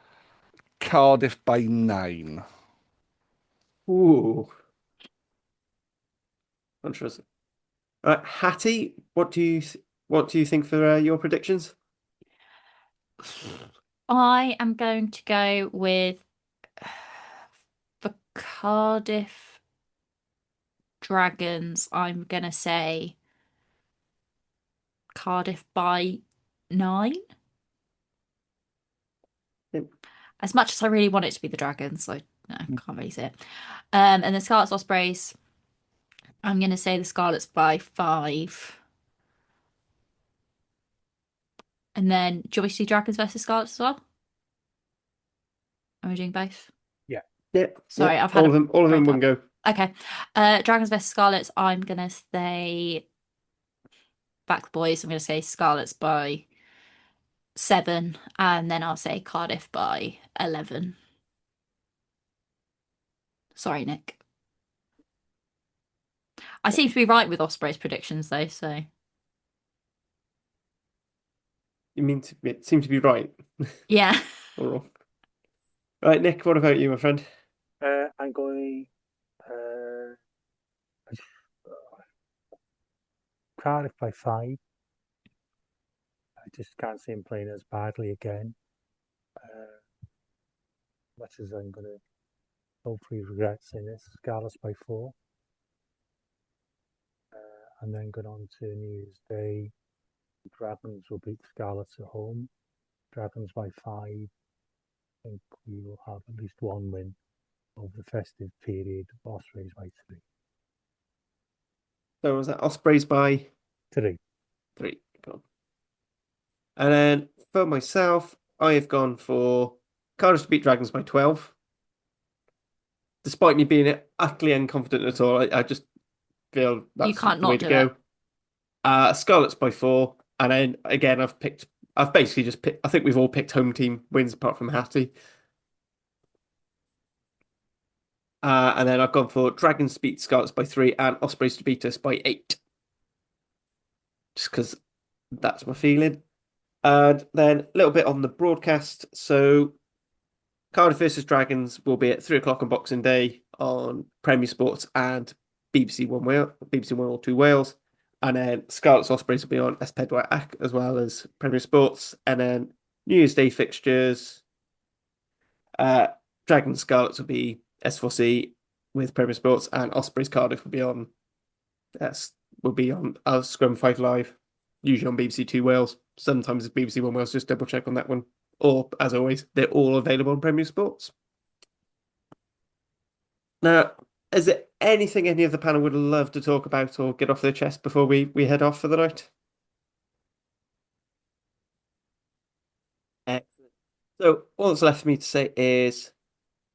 Cardiff by 9.
Ooh. Interesting. Hattie, what do you think for your predictions?
I am going to go with the Cardiff Dragons. I'm going to say Cardiff by 9.
Yep.
As much as I really want it to be the Dragons, I can't really say it. And the Scarlets Ospreys, I'm going to say the Scarlets by 5. And then, do you want me to do Dragons versus Scarlets as well? Are we doing both?
Yeah.
Sorry, I've had
all of them in one go.
Okay. Dragons versus Scarlets, I'm going to say back the boys. I'm going to say Scarlets by 7, and then I'll say Cardiff by 11. Sorry, Nick. I seem to be right with Osprey's predictions, though, so...
You mean it seemed to be right?
Yeah.
Or wrong? Right, Nick, what about you, my friend?
I'm going Cardiff by 5. I just can't see him playing as badly again. Much as I'm going to hopefully regret saying this, Scarlets by 4. And then going on to New Year's Day, Dragons will beat Scarlets at home. Dragons by 5. I think we will have at least one win over the festive period. Ospreys by 3.
So was that Ospreys by
3?
3. Cool. And then for myself, I have gone for Cardiff to beat Dragons by 12. Despite me being utterly unconfident at all, I just feel that's
You can't
the way
not
to
do
go. Scarlets by 4. And then again, I've basically just picked, I think we've all picked home team wins apart from Hattie. And then I've gone for Dragons to beat Scarlets by 3 and Ospreys to beat us by 8. Just because that's my feeling. And then a little bit on the broadcast. So Cardiff versus Dragons will be at 3 o'clock on Boxing Day on Premier Sports and BBC One Wales, BBC 102 Wales. And then Scarlets Ospreys will be on S4C Ac as well as Premier Sports. And then New Year's Day fixtures. Dragons Scarlets will be S4C with Premier Sports, and Ospreys Cardiff will be on Scrum 5 Live, usually on BBC 2 Wales. Sometimes it's BBC 1 Wales, just double check on that one. Or, as always, they're all available on Premier Sports. Now, is there anything any of the panel would love to talk about or get off their chest before we head off for the night? Excellent. So, all that's left for me to say is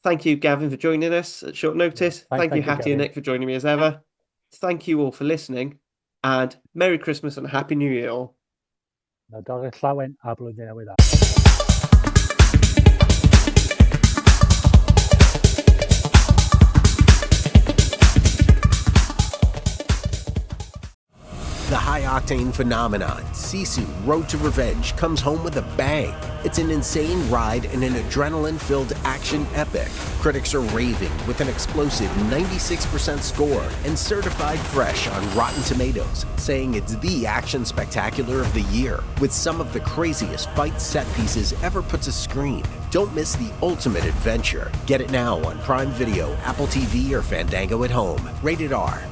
thank you, Gavin, for joining us at short notice. Thank you, Hattie and Nick, for joining me as ever. Thank you all for listening, and Merry Christmas and Happy New Year all.
Na dog llawen a blwyddyn newydd.
The high-octane phenomenon, Sisu Road to Revenge, comes home with a bang. It's an insane ride and an adrenaline-filled action epic. Critics are raving with an explosive 96% score and certified fresh on Rotten Tomatoes, saying it's the action spectacular of the year, with some of the craziest fight set pieces ever put to screen. Don't miss the ultimate adventure. Get it now on Prime Video, Apple TV, or Fandango at Home. Rated R.